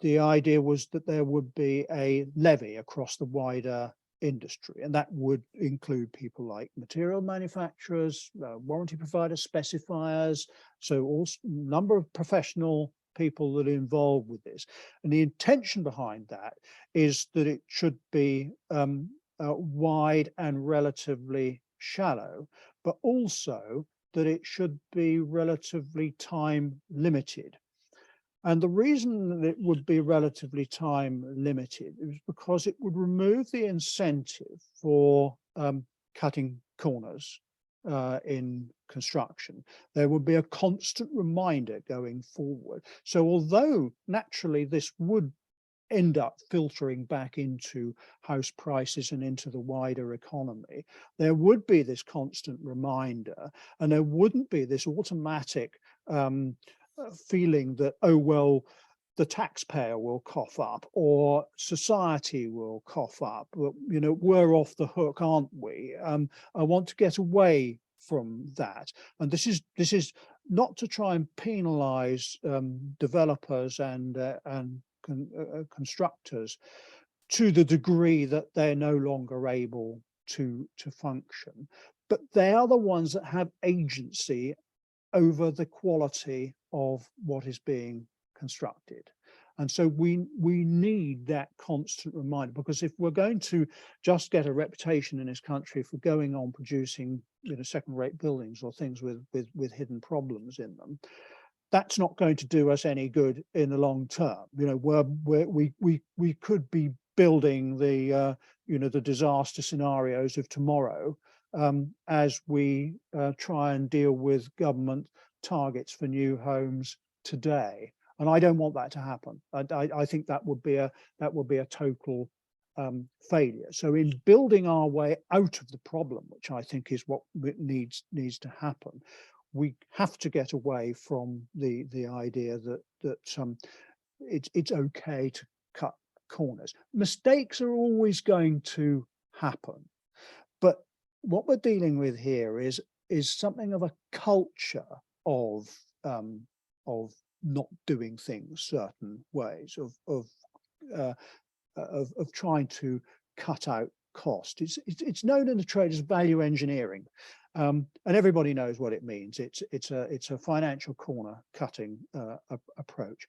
the idea was that there would be a levy across the wider industry, and that would include people like material manufacturers, warranty providers, specifiers, so a number of professional people that are involved with this. And the intention behind that is that it should be wide and relatively shallow, but also that it should be relatively time limited. And the reason that it would be relatively time limited is because it would remove the incentive for cutting corners in construction. There would be a constant reminder going forward. So although naturally this would end up filtering back into house prices and into the wider economy, there would be this constant reminder, and there wouldn't be this automatic feeling that, oh, well, the taxpayer will cough up or society will cough up. You know, we're off the hook, aren't we? I want to get away from that. And this is not to try and penalize developers and constructors to the degree that they're no longer able to function, but they are the ones that have agency over the quality of what is being constructed. And so we need that constant reminder, because if we're going to just get a reputation in this country for going on producing, you know, second-rate buildings or things with hidden problems in them, that's not going to do us any good in the long term. You know, we could be building the you know, the disaster scenarios of tomorrow as we try and deal with government targets for new homes today, and I don't want that to happen. I think that would be a total failure. So in building our way out of the problem, which I think is what needs to happen, we have to get away from the idea that it's okay to cut corners. Mistakes are always going to happen, but what we're dealing with here is something of a culture of not doing things certain ways, of trying to cut out cost. It's known in the trade as value engineering, and everybody knows what it means. It's a financial corner cutting approach.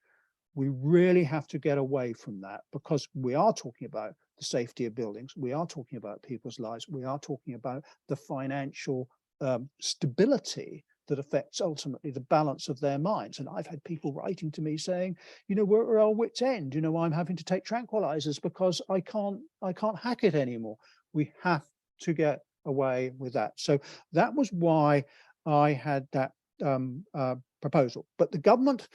We really have to get away from that, because we are talking about the safety of buildings, we are talking about people's lives, we are talking about the financial stability that affects ultimately the balance of their minds. And I've had people writing to me saying, you know, we're at our wit's end. You know, I'm having to take tranquilizers because I can't hack it anymore. We have to get away with that. So that was why I had that proposal. But the government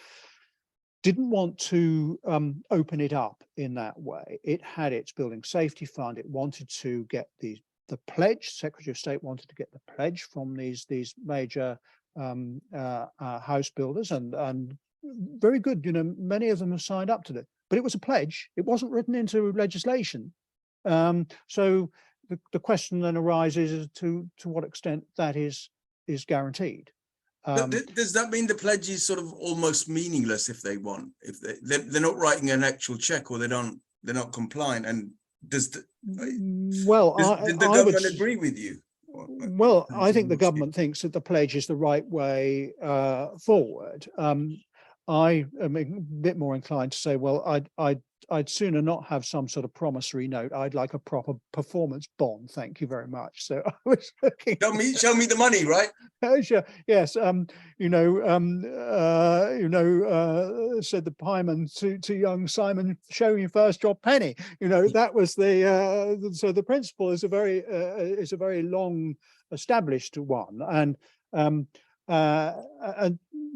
didn't want to open it up in that way. It had its building safety fund. It wanted to get the pledge. Secretary of State wanted to get the pledge from these major house builders, and very good. You know, many of them have signed up to it, but it was a pledge. It wasn't written into legislation. So the question then arises as to what extent that is guaranteed. Does that mean the pledge is sort of almost meaningless if they want, if they're not writing an actual check, or they're not compliant? And does the government agree with you? Well, I think the government thinks that the pledge is the right way forward. I am a bit more inclined to say, well, I'd sooner not have some sort of promissory note. I'd like a proper performance bond. Thank you very much. So I was looking. Show me the money, right? Sure. Yes. Said the pieman to young Simon, show me first your penny. You know, that was the so the principle is a very long established one, and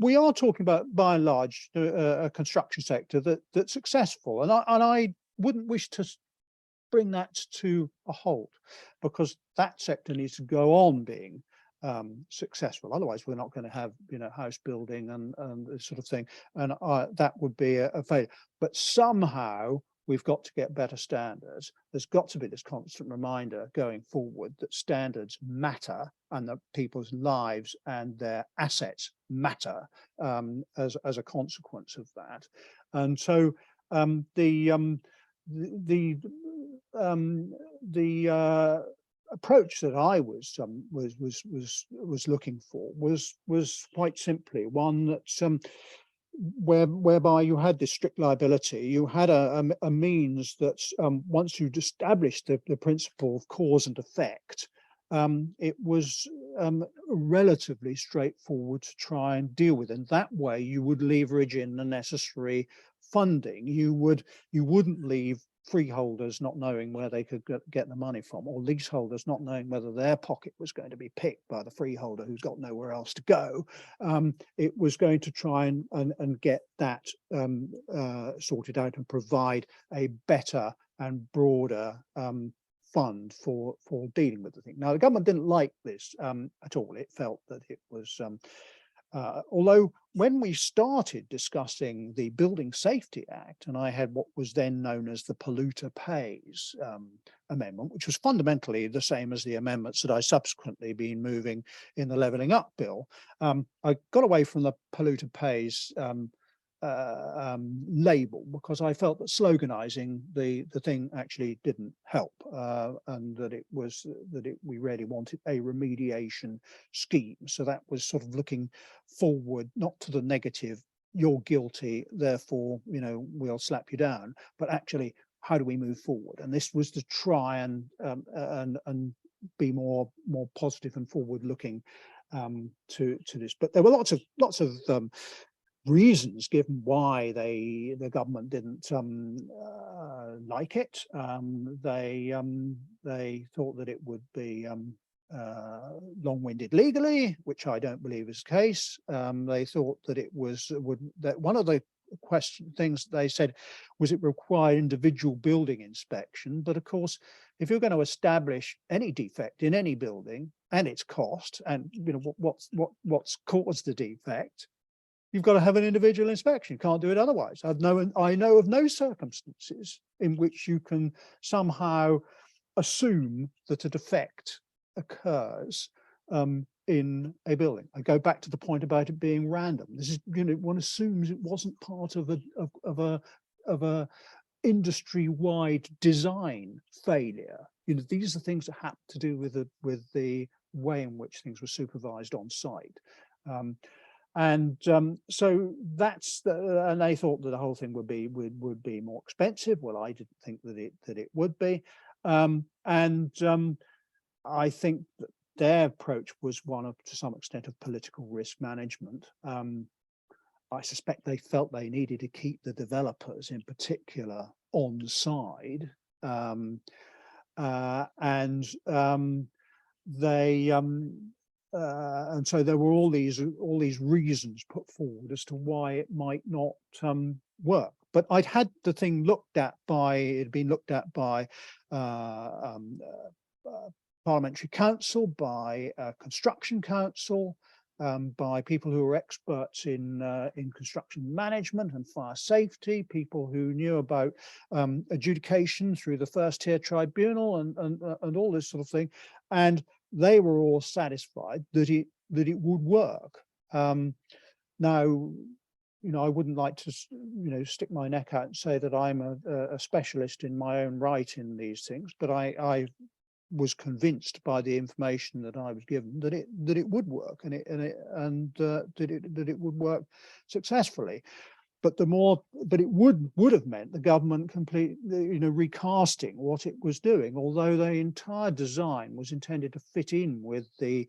we are talking about, by and large, a construction sector that's successful, and I wouldn't wish to bring that to a halt, because that sector needs to go on being successful. Otherwise, we're not going to have, you know, house building and this sort of thing, and that would be a failure. But somehow we've got to get better standards. There's got to be this constant reminder going forward that standards matter and that people's lives and their assets matter as a consequence of that. And so the approach that I was looking for was quite simply one that whereby you had this strict liability, you had a means that once you'd established the principle of cause and effect, it was relatively straightforward to try and deal with. And that way you would leverage in the necessary funding. You wouldn't leave freeholders not knowing where they could get the money from, or leaseholders not knowing whether their pocket was going to be picked by the freeholder who's got nowhere else to go. It was going to try and get that sorted out and provide a better and broader fund for dealing with the thing. Now, the government didn't like this at all. It felt that it was although when we started discussing the Building Safety Act, and I had what was then known as the polluter pays amendment, which was fundamentally the same as the amendments that I subsequently been moving in the Levelling Up bill, I got away from the polluter pays label because I felt that sloganizing the thing actually didn't help, and that we really wanted a remediation scheme. So that was sort of looking forward, not to the negative, you're guilty, therefore we'll slap you down, but actually how do we move forward? And this was to try and be more positive and forward looking to this. But there were lots of reasons given why the government didn't like it. They thought that it would be long-winded legally, which I don't believe is the case. They thought that it was that one of the things they said was it required individual building inspection. But of course, if you're going to establish any defect in any building and its cost, and what's caused the defect, you've got to have an individual inspection. You can't do it otherwise. I know of no circumstances in which you can somehow assume that a defect occurs in a building. I go back to the point about it being random. This is, one assumes it wasn't part of a industry-wide design failure. These are things that have to do with the way in which things were supervised on site. So that's and they thought that the whole thing would be more expensive. Well, I didn't think that it would be, I think that their approach was one of, to some extent, of political risk management. I suspect they felt they needed to keep the developers, in particular, on side, and so there were all these reasons put forward as to why it might not work. But I'd had the thing looked at by Parliamentary Council, by Construction Council, by people who were experts in construction management and fire safety, people who knew about adjudication through the first tier tribunal and all this sort of thing, and they were all satisfied that it would work. Now, I wouldn't like to stick my neck out and say that I'm a specialist in my own right in these things, but I was convinced by the information that I was given that it would work, and that it would work successfully. But it would have meant the government recasting what it was doing, although the entire design was intended to fit in with the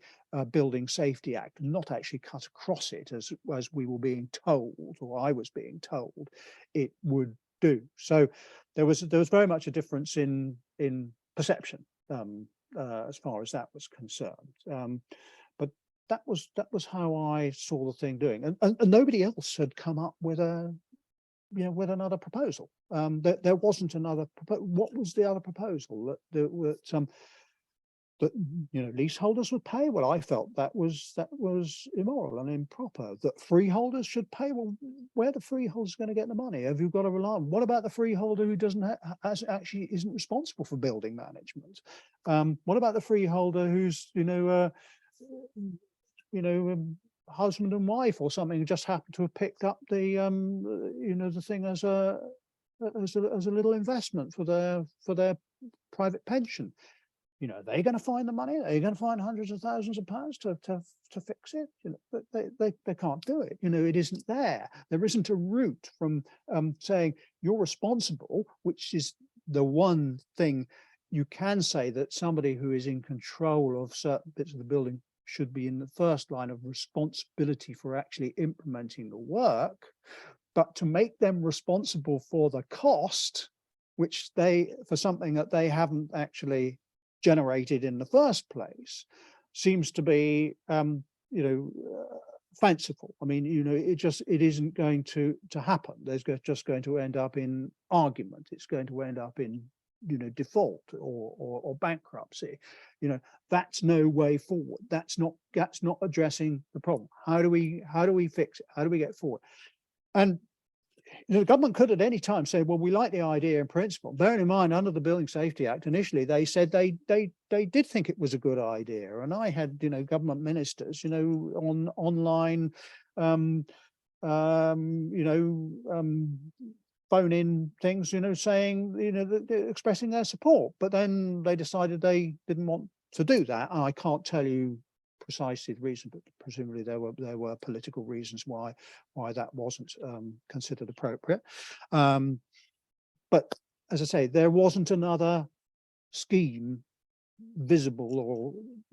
Building Safety Act and not actually cut across it as we were being told, or I was being told it would do. So there was very much a difference in perception as far as that was concerned. But that was how I saw the thing doing, and nobody else had come up with with another proposal. There wasn't another proposal. What was the other proposal? that, you know, leaseholders would pay. Well, I felt that was immoral and improper. That freeholders should pay. Well, where the freeholders going to get the money? Have you got to rely on? What about the freeholder who doesn't actually isn't responsible for building management? What about the freeholder who's, husband and wife or something, who just happened to have picked up the the thing as a little investment for their private pension? You know, they're going to find the money. They're going to find hundreds of thousands of pounds to fix it. You know, but they can't do it. You know, it isn't there. There isn't a route from saying you're responsible, which is the one thing you can say that somebody who is in control of certain bits of the building should be in the first line of responsibility for actually implementing the work, but to make them responsible for the cost, which for something that they haven't actually generated in the first place, seems to be fanciful. I mean, it isn't going to happen. There's just going to end up in argument. It's going to end up in default or bankruptcy. That's no way forward. That's not addressing the problem. How do we fix it? How do we get forward? And the government could at any time say, well, we like the idea in principle. Bearing in mind, under the Building Safety Act, initially they said they did think it was a good idea. And I had, government ministers, on online, phone in things, saying, expressing their support. But then they decided they didn't want to do that. And I can't tell you precisely the reason, but presumably there were political reasons why that wasn't considered appropriate. But as I say, there wasn't another scheme visible or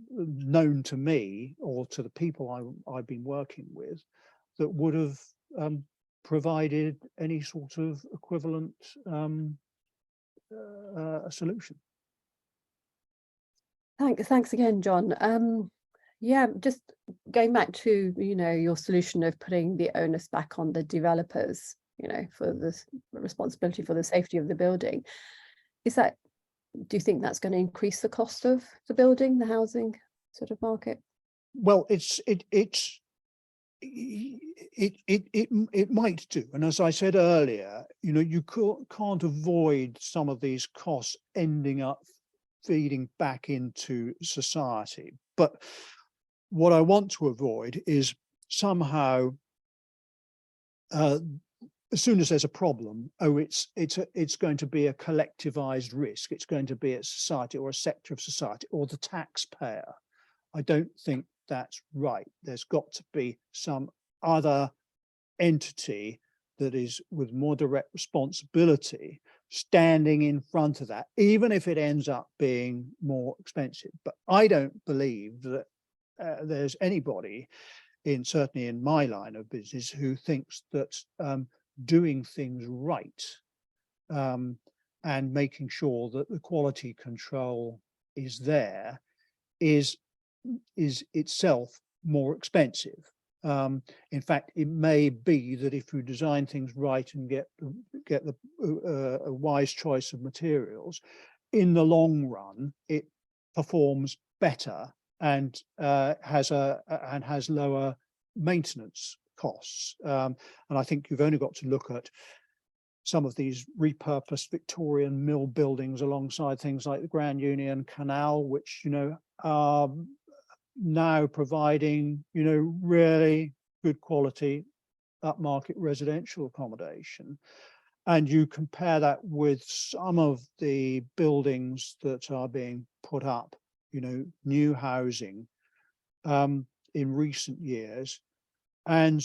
known to me or to the people I've been working with that would have provided any sort of equivalent solution. Thanks again, John. Yeah, just going back to, your solution of putting the onus back on the developers, for the responsibility for the safety of the building. Do you think that's going to increase the cost of the building, the housing sort of market? Well, it might do. And as I said earlier, you can't avoid some of these costs ending up feeding back into society. But what I want to avoid is somehow, as soon as there's a problem, it's going to be a collectivized risk. It's going to be a society or a sector of society or the taxpayer. I don't think that's right. There's got to be some other entity that is with more direct responsibility standing in front of that, even if it ends up being more expensive. But I don't believe that there's anybody certainly in my line of business who thinks that doing things right and making sure that the quality control is there is itself more expensive. In fact, it may be that if you design things right and get a wise choice of materials, in the long run, it performs better and has lower maintenance costs. And I think you've only got to look at some of these repurposed Victorian mill buildings alongside things like the Grand Union Canal, which are now providing really good quality upmarket residential accommodation. And you compare that with some of the buildings that are being put up, new housing in recent years, and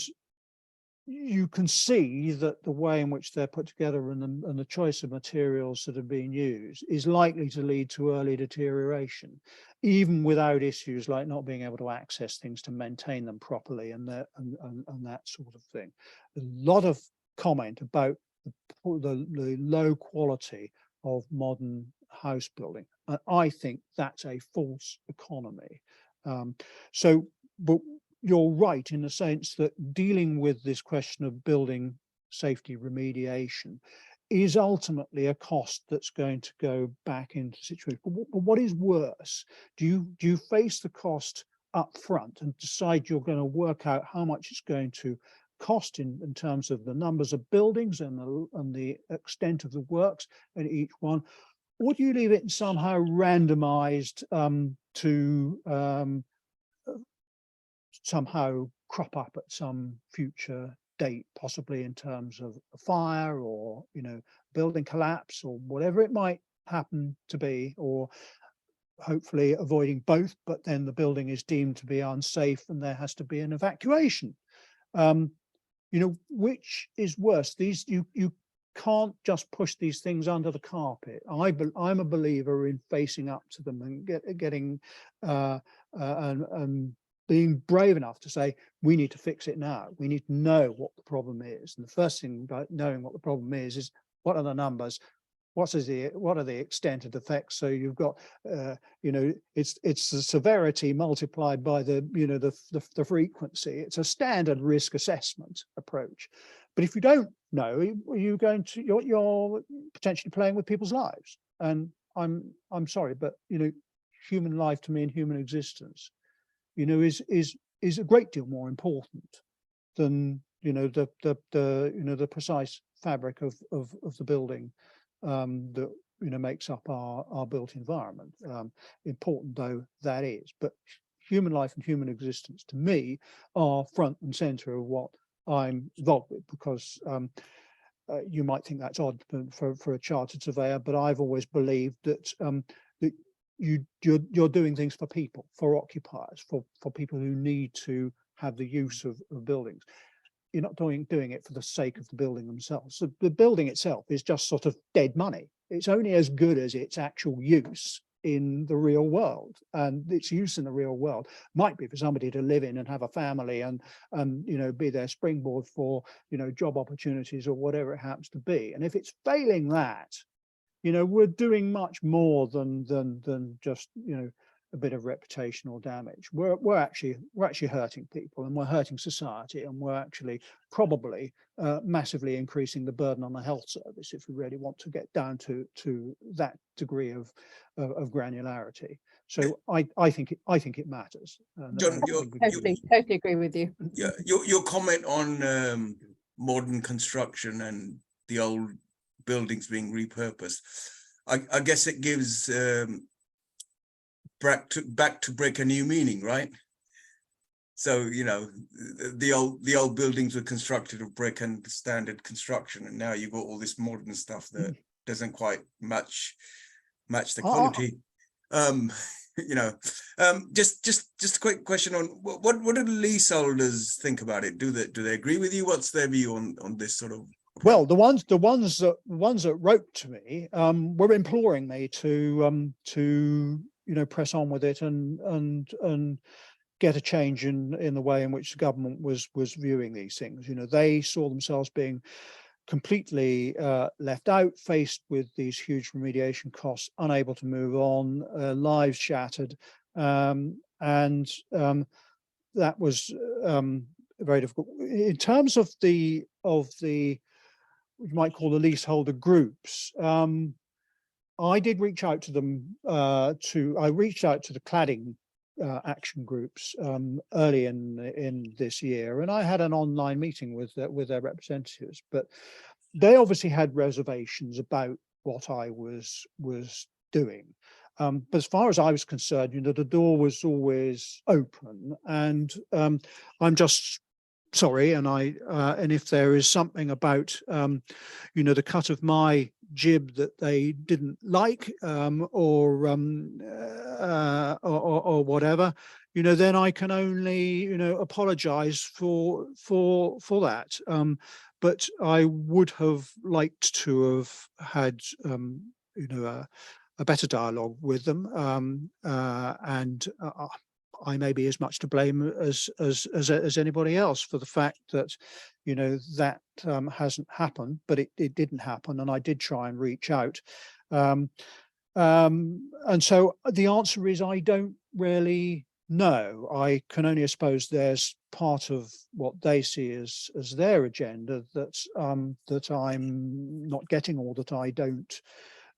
you can see that the way in which they're put together and the choice of materials that are being used is likely to lead to early deterioration, even without issues like not being able to access things to maintain them properly and that sort of thing. A lot of comment about the low quality of modern house building. And I think that's a false economy. But you're right in the sense that dealing with this question of building safety remediation is ultimately a cost that's going to go back into the situation. But what is worse? Do you face the cost up front and decide you're going to work out how much it's going to cost in terms of the numbers of buildings and the extent of the works in each one, or do you leave it somehow randomized to somehow crop up at some future date, possibly in terms of a fire or, you know, building collapse or whatever it might happen to be, or hopefully avoiding both, but then the building is deemed to be unsafe and there has to be an evacuation. You know, which is worse? These you can't just push these things under the carpet. I'm a believer in facing up to them and getting and being brave enough to say, we need to fix it now. We need to know what the problem is. And the first thing about knowing what the problem is what are the numbers? What are the extent of effects? So you've got, you know, it's the severity multiplied by the, you know, the frequency. It's a standard risk assessment approach. But if you don't know, you're potentially playing with people's lives. And I'm sorry, but, you know, human life to me and human existence, you know, is a great deal more important than, you know, the precise fabric of the building that, you know, makes up our built environment. Important though that is, but human life and human existence to me are front and center of what I'm involved with, because you might think that's odd for a chartered surveyor, but I've always believed that that you're doing things for people, for occupiers, for people who need to have the use of buildings. You're not doing it for the sake of the building themselves. So the building itself is just sort of dead money. It's only as good as its actual use in the real world, and its use in the real world might be for somebody to live in and have a family and you know, be their springboard for, you know, job opportunities or whatever it happens to be. And if it's failing that, you know, we're doing much more than just, you know, a bit of reputational damage. We're actually hurting people, and we're hurting society, and we're actually probably massively increasing the burden on the health service if we really want to get down to that degree of granularity. So I think it matters. John, Totally agree with you. Yeah, your comment on modern construction and the old buildings being repurposed, I guess it gives back to brick a new meaning, right? So, you know, the old buildings were constructed of brick and standard construction, and now you've got all this modern stuff that doesn't quite match the quality. You know, just a quick question on what do the leaseholders think about it? Do they agree with you? What's their view on this sort of? Well, the ones that wrote to me were imploring me to you know, press on with it and get a change in the way in which the government was viewing these things. You know, they saw themselves being completely left out, faced with these huge remediation costs, unable to move on, lives shattered, and that was very difficult. In terms of the what you might call the leaseholder groups, I did reach out to them. I reached out to the cladding action groups early in this year, and I had an online meeting with their representatives. But they obviously had reservations about what I was doing. But as far as I was concerned, you know, the door was always open, and I'm just sorry, and if there is something about you know, the cut of my jib that they didn't like, or whatever, you know, then I can only, you know, apologize for that. But I would have liked to have had you know, a better dialogue with them, and I may be as much to blame as anybody else for the fact that, you know, that hasn't happened, but it didn't happen, and I did try and reach out. And so the answer is I don't really no, I can only suppose there's part of what they see as their agenda that I'm not getting, or that I don't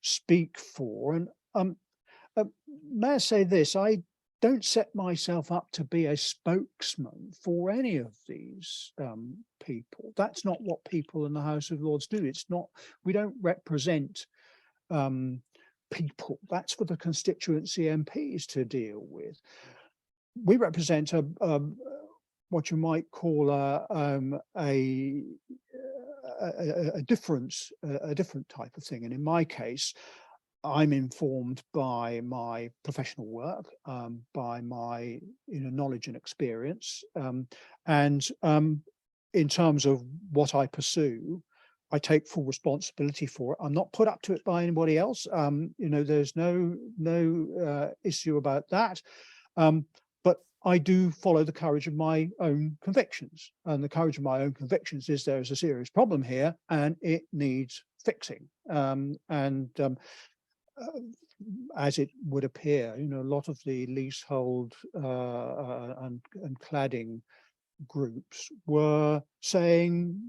speak for. And may I say this? I don't set myself up to be a spokesman for any of these people. That's not what people in the House of Lords do. It's not. We don't represent people. That's for the constituency MPs to deal with. We represent what you might call a different type of thing. And in my case, I'm informed by my professional work, by my knowledge and experience, and in terms of what I pursue, I take full responsibility for it. I'm not put up to it by anybody else. There's no issue about that. But I do follow the courage of my own convictions, and the courage of my own convictions is there is a serious problem here and it needs fixing. As it would appear, a lot of the leasehold and cladding groups were saying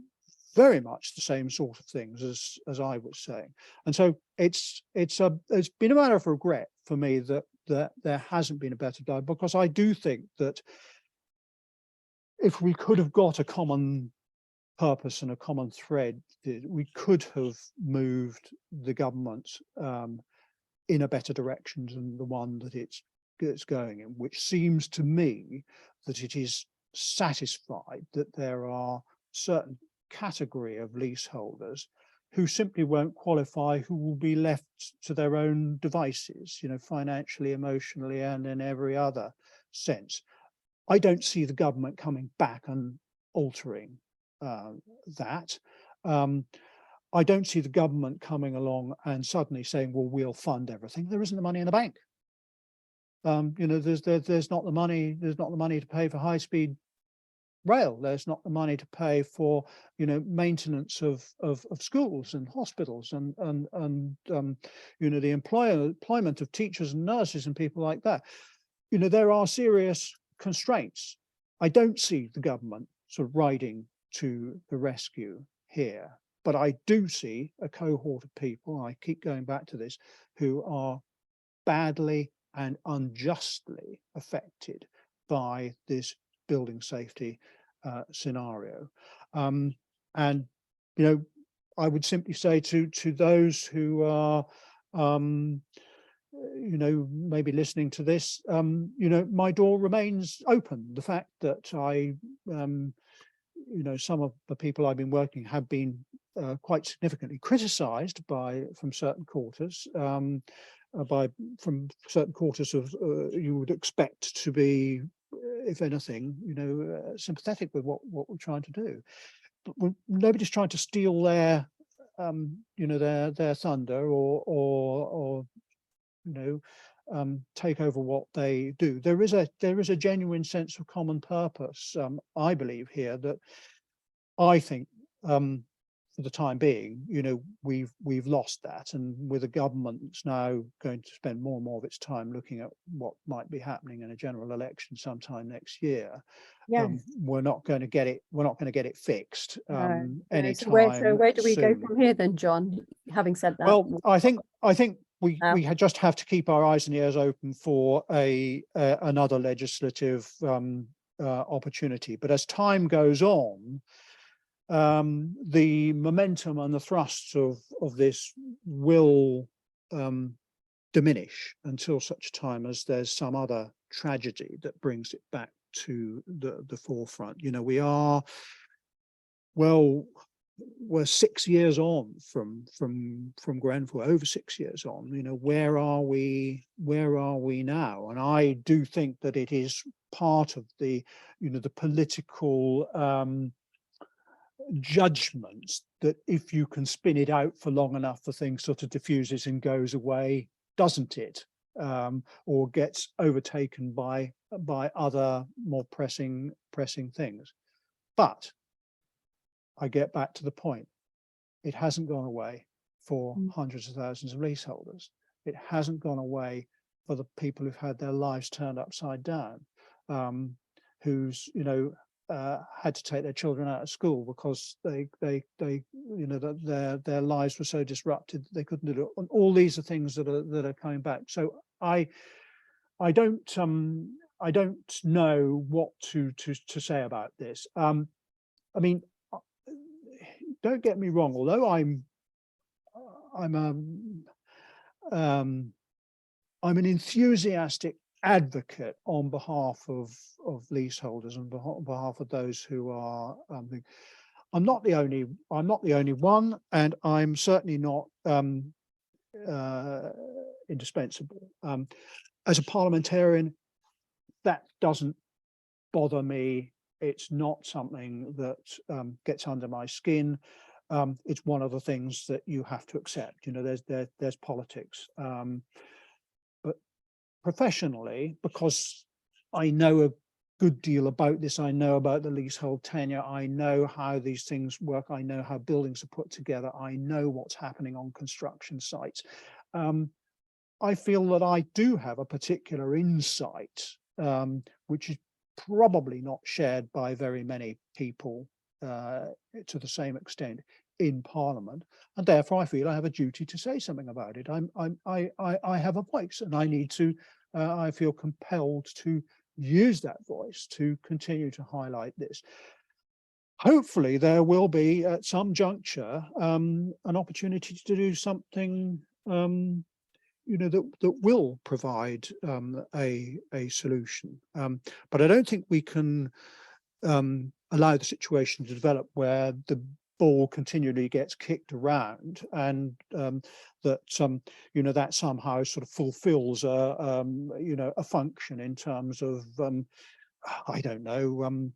very much the same sort of things as I was saying. And so it's been a matter of regret for me that there hasn't been a better dialogue, because I do think that if we could have got a common purpose and a common thread, we could have moved the government in a better direction than the one that it's going in, which seems to me that it is satisfied that there are certain category of leaseholders who simply won't qualify, who will be left to their own devices, financially, emotionally, and in every other sense. I don't see the government coming back and altering that. I don't see the government coming along and suddenly saying, well, we'll fund everything. There isn't the money in the bank. There's not the money. There's not the money to pay for high-speed rail. There's not the money to pay for maintenance of schools and hospitals and the employment of teachers and nurses and people like that. There are serious constraints. I don't see the government sort of riding to the rescue here, but I do see a cohort of people, I keep going back to this, who are badly and unjustly affected by this building safety scenario. And I would simply say to those who are maybe listening to this, my door remains open. The fact that I some of the people I've been working have been quite significantly criticised from certain quarters, from certain quarters of you would expect to be, if anything, sympathetic with what we're trying to do. But nobody's trying to steal their their thunder or take over what they do. There is a genuine sense of common purpose, I believe, here, that I think for the time being, we've lost that, and with the government that's now going to spend more and more of its time looking at what might be happening in a general election sometime next year. Yes. We're not going to get it. We're not going to get it fixed anytime. So where do we go from here then, John? Having said that, well, I think we just have to keep our eyes and ears open for another legislative opportunity. But as time goes on, the momentum and the thrusts of this will diminish until such time as there's some other tragedy that brings it back to the forefront. We're 6 years on from Grenfell, over 6 years on. Where are we now? And I do think that it is part of the the political judgments that if you can spin it out for long enough, the thing sort of diffuses and goes away, doesn't it? Or gets overtaken by other more pressing things. But I get back to the point. It hasn't gone away for hundreds of thousands of leaseholders. It hasn't gone away for the people who've had their lives turned upside down. who's, had to take their children out of school because they that their lives were so disrupted that they couldn't do it. And all these are things that are coming back. So I don't know what to say about this. I mean, don't get me wrong. Although I'm an enthusiastic advocate on behalf of leaseholders and on behalf of those who are. I'm not the only one, and I'm certainly not indispensable. As a parliamentarian, that doesn't bother me. It's not something that gets under my skin. It's one of the things that you have to accept. There's politics. But professionally, because I know a good deal about this, I know about the leasehold tenure, I know how these things work, I know how buildings are put together, I know what's happening on construction sites. I feel that I do have a particular insight, which is probably not shared by very many people to the same extent in Parliament, and therefore I feel I have a duty to say something about it. I have a voice, and I need to. I feel compelled to use that voice to continue to highlight this. Hopefully, there will be at some juncture an opportunity to do something. That will provide a solution, but I don't think we can allow the situation to develop where the ball continually gets kicked around, and that that somehow sort of fulfills a function in terms of I don't know.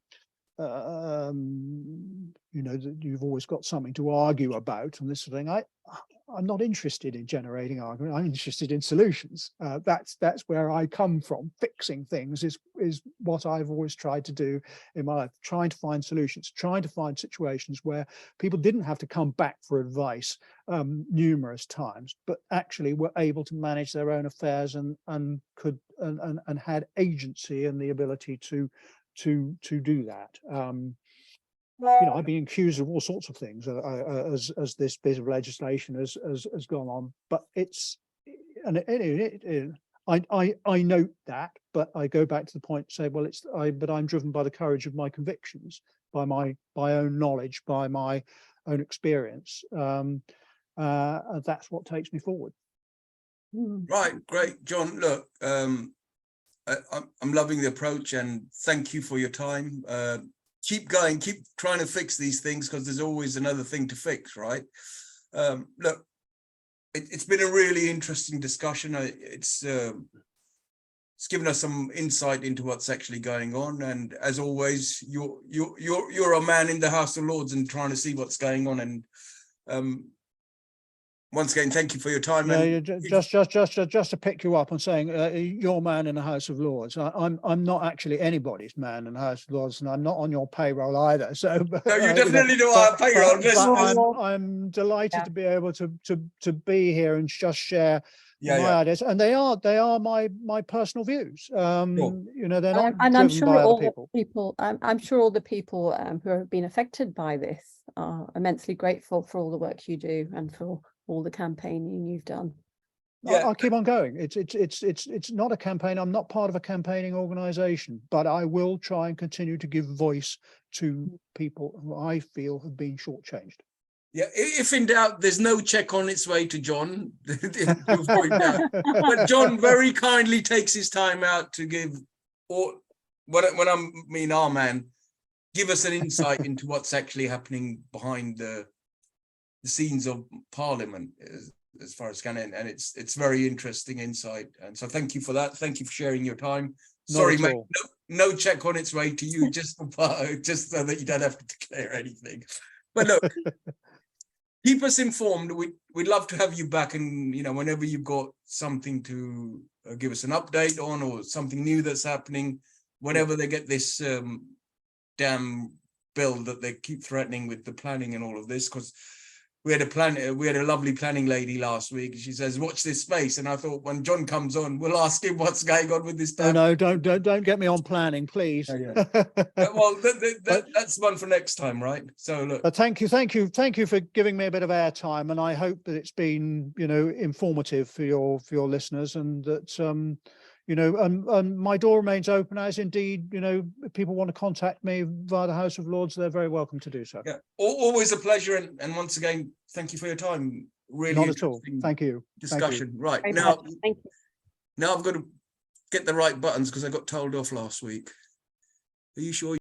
That you've always got something to argue about and this sort of thing. I'm not interested in generating argument. I'm interested in solutions. That's where I come from. Fixing things is what I've always tried to do in my life. Trying to find solutions, trying to find situations where people didn't have to come back for advice numerous times, but actually were able to manage their own affairs and could and had agency and the ability to do that. I've been accused of all sorts of things as this bit of legislation has gone on, but I note that, but I go back to the point to say, well, but I'm driven by the courage of my convictions, by my own knowledge, by my own experience. That's what takes me forward. Right, great, John. Look, I'm loving the approach, and thank you for your time. Keep going, keep trying to fix these things, because there's always another thing to fix, right? Look, it's been a really interesting discussion. It's given us some insight into what's actually going on, and as always, you're a man in the House of Lords and trying to see what's going on. And once again, thank you for your time. Yeah, and just to pick you up on saying you're man in the House of Lords. I'm not actually anybody's man in the House of Lords, and I'm not on your payroll either. So no, you definitely do our payroll. I'm delighted to be able to be here and just share my ideas, and they are my personal views. They're not and I'm driven sure by all other people. I'm sure all the people who have been affected by this are immensely grateful for all the work you do and for all the campaigning you've done. I'll keep on going. It's not a campaign. I'm not part of a campaigning organization, but I will try and continue to give voice to people who I feel have been shortchanged. Yeah, if in doubt, there's no check on its way to John. But John very kindly takes his time out to give, or when I mean our man, give us an insight into what's actually happening behind the scenes of Parliament, as far as can, and it's very interesting insight. And so thank you for that. Thank you for sharing your time. Sorry, mate, no check on its way to you, just so that you don't have to declare anything. But look. Keep us informed. We'd love to have you back, and whenever you've got something to give us an update on, or something new that's happening, whenever they get this damn bill that they keep threatening with the planning and all of this, because we had a lovely planning lady last week. She says, "Watch this space," and I thought when John comes on, we'll ask him what's going on with this. Oh, no, don't get me on planning, please. Yeah. Well, that's one for next time, right? So look, But thank you for giving me a bit of airtime, and I hope that it's been, informative for your listeners, and that and my door remains open, as indeed, if people want to contact me via the House of Lords, they're very welcome to do so. yeah, always a pleasure, and once again, thank you for your time. Really, not at all. Thank you. Discussion. Right Very now, much. Thank you. now I've got to get the right buttons because I got told off last week. Are you sure?